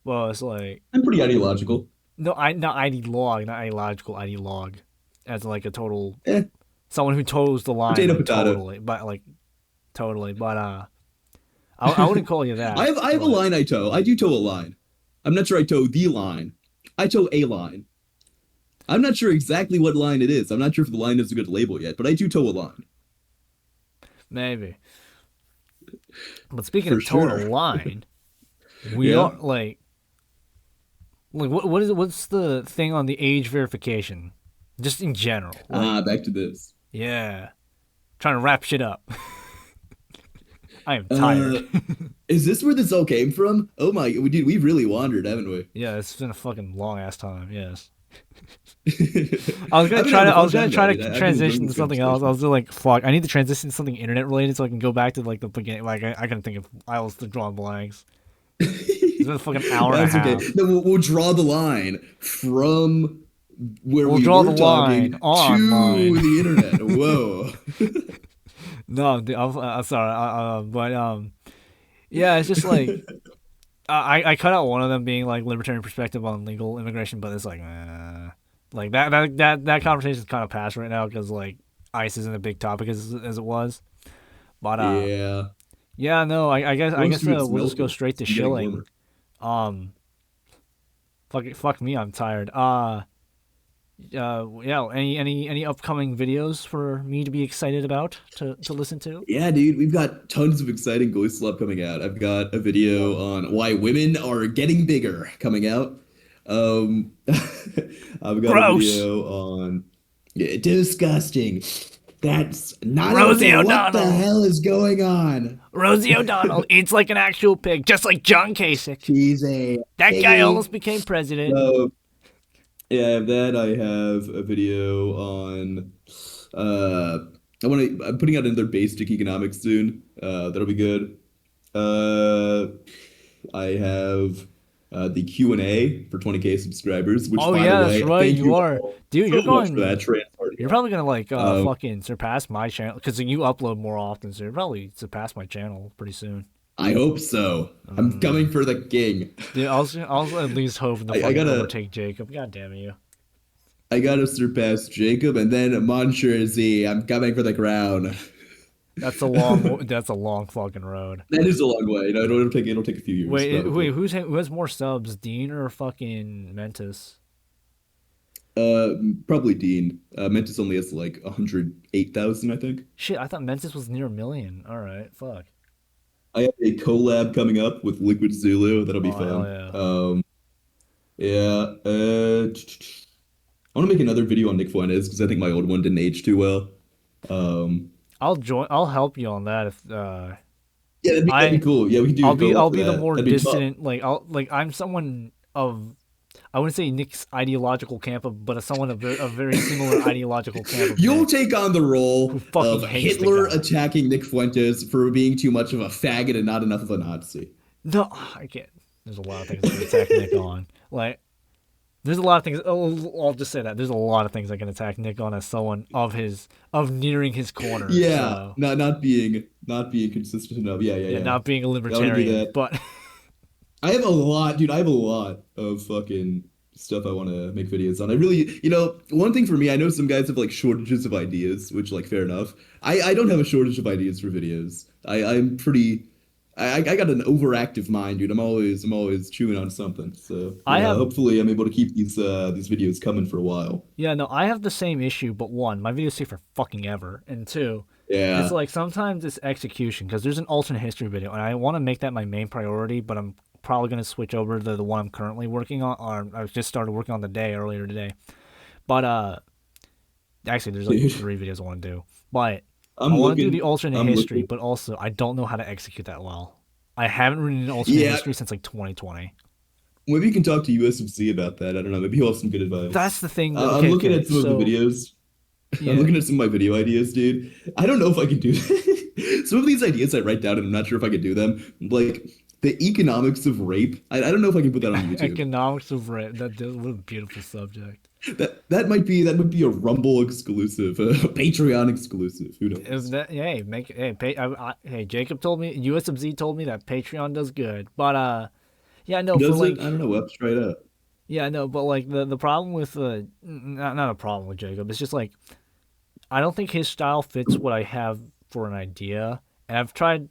Well, it's like
I'm pretty ideological.
no, not ideologue, not ideological, ideologue, as like a total
Eh,
someone who toes the line
potato
like,
potato.
totally, but like totally. But I wouldn't call you that.
I have a
but-
line I toe. I do toe a line. I'm not sure I toe the line. I toe a line. I'm not sure exactly what line it is. I'm not sure if the line is a good label yet, but I do toe a line.
Maybe. But speaking
For
of total
sure.
line, we
Yeah.
are like what is it? What's the thing on the age verification? Just in general.
Back to this.
Yeah. Trying to wrap shit up. I am tired.
Is this where this all came from? Oh my, dude, we've really wandered, haven't we?
Yeah, it's been a fucking long ass time. Yes.
I
I was gonna try
I've
to
been
transition
enjoying
to
this
something else. I
conversation.
was like, fuck, I need to transition to something internet related so I can go back to like the beginning. Like I can think of I was drawing blanks. It's been a fucking hour and a
That's
half.
okay. No, we'll draw the line from where
We'll
we
draw
were
the
talking
line online.
to the internet. Whoa.
No, dude, I'm sorry. Yeah, it's just like I cut out one of them being like libertarian perspective on legal immigration, but it's like that conversation is kind of past right now because like ICE isn't a big topic as it was. But
Yeah.
yeah, no, I guess
Once it's
we'll just go
melted,
straight to
it's getting
shilling.
warmer.
Fuck me, I'm tired. Yeah. Any upcoming videos for me to be excited about to listen to?
Yeah, dude, we've got tons of exciting Ghost Lab coming out. I've got a video on why women are getting bigger coming out. I've got a
Gross.
video on disgusting. That's not
Rosie
okay. What the
O'Donnell.
hell is going on?
Rosie O'Donnell eats like an actual pig, just like John Kasich.
She's a
That guy
piggy.
almost became president.
Yeah, I have that. I have a video on I'm putting out another basic economics soon. That'll be good. I have the Q&A for 20K subscribers, which
Oh
by
yeah,
the way,
that's right.
thank
You are,
all
dude.
so
You're
much
going.
for that trans party.
You're probably gonna like
Um,
fucking surpass my channel because you upload more often, so you'll probably surpass my channel pretty soon.
I hope so. I'm coming for the king.
Dude, I was at least hoping to
I
fucking
gotta-
overtake Jacob. God damn you.
I gotta surpass Jacob and then Moncherzy. I'm coming for the crown.
That's a long. That's a long fucking road.
That is a long way. No, it'll take a few years.
Wait,
probably.
who has more subs, Dean or fucking Mentis?
Probably Dean. Mentis only has like 108,000, I think.
Shit, I thought Mentis was near 1 million. All right, fuck.
I have a collab coming up with Liquid Zulu. That'll be
Oh, hell
fun. Yeah. I want to make another video on Nick Fuentes because I think my old one didn't age too well.
I'll join. I'll help you on that if.
Yeah, that'd be cool. Yeah, we can do.
I'll be the
that.
more
That'd be tough.
dissident. I'm someone of. I wouldn't say Nick's ideological camp, but someone of a very similar ideological camp. Of
You'll
Nick.
take on the role
Who fucking
of
hates the
Hitler
guy.
attacking Nick Fuentes for being too much of a faggot and not enough of a Nazi.
No, I can't. There's a lot of things I can attack Nick on. Like, there's a lot of things. Oh, I'll just say that there's a lot of things I can attack Nick on as someone of nearing his corner.
Yeah,
so.
not being consistent enough. Yeah.
Not being a
do
libertarian,
that.
but
I have a lot, dude. I have a lot of fucking stuff I want to make videos on. I really, one thing for me, I know some guys have like shortages of ideas, which like fair enough. I don't have a shortage of ideas for videos. I'm pretty. I got an overactive mind, dude. I'm always chewing on something. So hopefully I'm able to keep these videos coming for a while.
yeah, no, I have the same issue. But one, my videos take for fucking ever, and two,
Yeah.
it's like sometimes it's execution because there's an alternate history video, and I want to make that my main priority, but I'm probably gonna switch over to the one I'm currently working on, or I just started working on earlier today. But actually, there's like
Dude.
3 videos I want to do, but
I'm
I want to do
looking-
the alternate
I'm
history,
looking-
but also I don't know how to execute that well. I haven't written an alternate
Yeah.
history since like 2020.
Maybe you can talk to USMC about that. I don't know. Maybe he'll have some good advice.
That's the thing.
I'm looking at some of
so
the videos. I'm
Yeah,
looking at some of my video ideas, dude. I don't know if I can do that. Some of these ideas I write down and I'm not sure if I could do them. Like the economics of rape. I don't know if I can put that on YouTube.
economics of rape. What a beautiful subject.
That might be a Rumble exclusive, a Patreon exclusive. Who
Is
knows?
that hey make hey hey Jacob told me USMZ told me that Patreon does good, but yeah no for
Does it?
like
I don't know. We'll have to try it out.
yeah no but like the problem with not a problem with Jacob. It's just like I don't think his style fits what I have for an idea. And I've tried.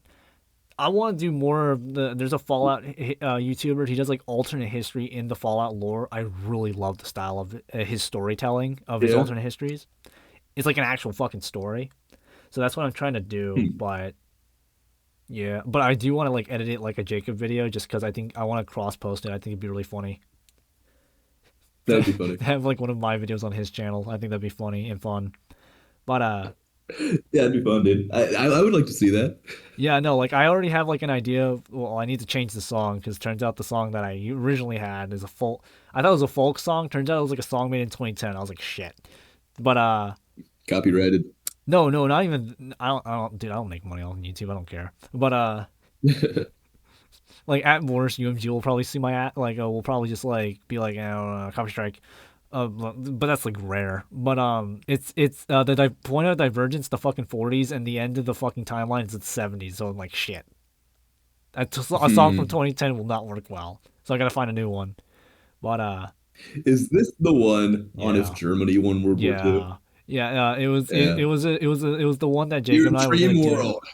I want to do more of the. There's a Fallout YouTuber. He does like alternate history in the Fallout lore. I really love the style of his storytelling of his
Yeah.
alternate histories. It's like an actual fucking story. So that's what I'm trying to do.
Hmm.
But yeah, but I do want to like edit it like a Jacob video, just because I think I want to cross post it. I think it'd be really funny
That would be funny.
to have like one of my videos on his channel. I think that'd be funny and fun. But
Yeah, it'd be fun, dude. I would like to see that.
yeah, no, like I already have like an idea. Well, I need to change the song because turns out the song that I originally had is a folk. I thought it was a folk song. Turns out it was like a song made in 2010. I was like, shit. But
Copyrighted.
no, no, not even. Dude. I don't make money on YouTube. I don't care. But like at worst, UMG will probably see my at like will probably just like be like, I don't know, copy strike. But that's like rare. But it's the point of divergence, the fucking 40s, and the end of the fucking timeline is the 70s. So I'm like, shit. A song from
Hmm.
2010 will not work well. So I gotta find a new one. But
Is this the one on if
yeah,
Germany won World War II?
yeah, yeah.
Yeah.
It was the one that Jacob
Your
and I were gonna
dream
do.
world.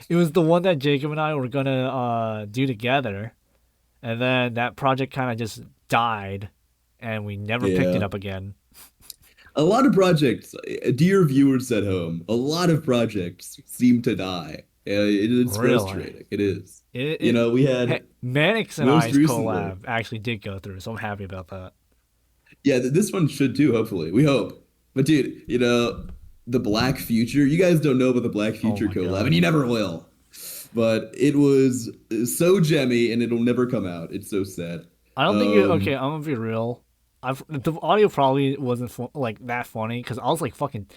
It was the one that Jacob and I were gonna do together, and then that project kind of just died, and we never picked it
Yeah.
up again.
A lot of projects, dear viewers at home, a lot of projects seem to die. It's
Really.
frustrating. It is.
It,
You
it
know, we
hey,
had
Mannix and
most
I's
recently.
collab actually did go through, so I'm happy about that.
Yeah, this one should too, hopefully. We hope. But dude, the Black Future, you guys don't know about the Black
Oh
Future
my
collab, and
god.
you never will. But it was so gemmy and it'll never come out. It's so sad.
I don't think it. Okay,
Um,
I'm gonna be real. The audio probably wasn't like that funny because I was like fucking.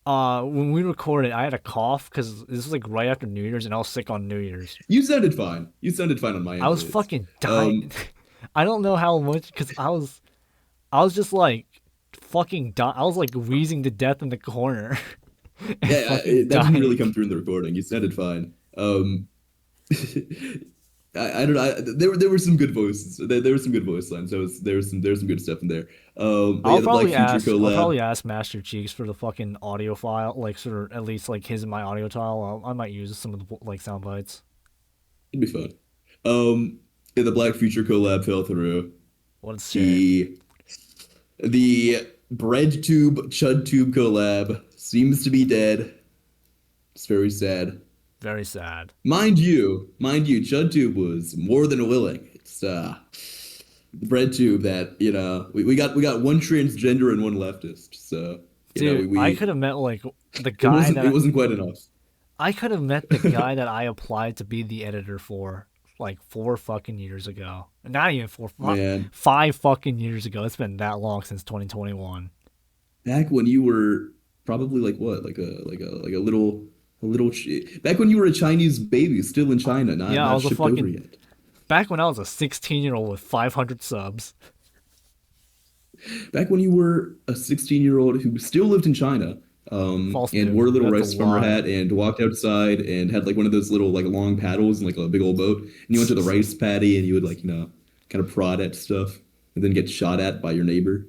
When we recorded, I had a cough because this was like right after New Year's, and I was sick on New Year's.
you sounded fine. You sounded fine on my
I
end,
was
at least.
fucking dying.
Um,
I don't know how much because I was just like fucking dying. I was like wheezing to death in the corner and
yeah,
fucking
that didn't really
dying.
come through in the recording. You sounded fine. I don't know. There were some good voices. There were some good voice lines. There was some good stuff in there. But yeah, the Black Future
I'll
collab.
probably ask Master Cheeks for the fucking audio file, like sort of at least like his and my audio file. I might use some of the like sound bites.
It'd be fun. Yeah, the Black Future collab fell through.
What a shit.
The the bread tube chud tube collab seems to be dead. It's very sad.
Very sad.
Mind you, chud tube was more than willing. It's the bread tube that we got one transgender and one leftist. So
Dude, I
we
could have met like the
it
guy
wasn't
that
it wasn't quite enough.
I could have met the guy that I applied to be the editor for like 4 fucking years ago. Not even four,
Man,
5 fucking years ago. It's been that long since 2021.
back when you were probably like what, like a little back when you were a Chinese baby still in China, not
Yeah, I
not
was a
shipped over
fucking
yet.
back when I was a 16-year-old with 500 subs.
Back when you were a 16-year-old who still lived in China,
False
and wore a
dude.
little
That's a
rice swimmer
lie.
hat and walked outside and had like one of those little like long paddles and like a big old boat, and you went to the rice paddy and you would like kind of prod at stuff and then get shot at by your neighbor.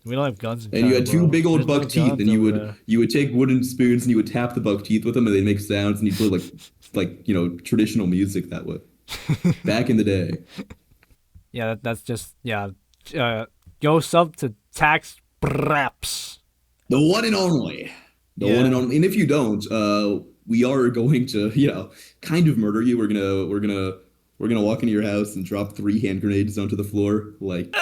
We don't have guns in
And you
China,
had two
bro.
big old
There's no
buck teeth,
guns
and you
over
would
there.
you would take wooden spoons and you would tap the buck teeth with them, and they'd make sounds, and you'd play like traditional music that way. Back in the day,
Yeah, that's just yeah. Go sub to Taxedbrass.
the one and only, the one and
Yeah.
only. And if you don't, we are going to kind of murder you. We're gonna walk into your house and drop 3 hand grenades onto the floor, like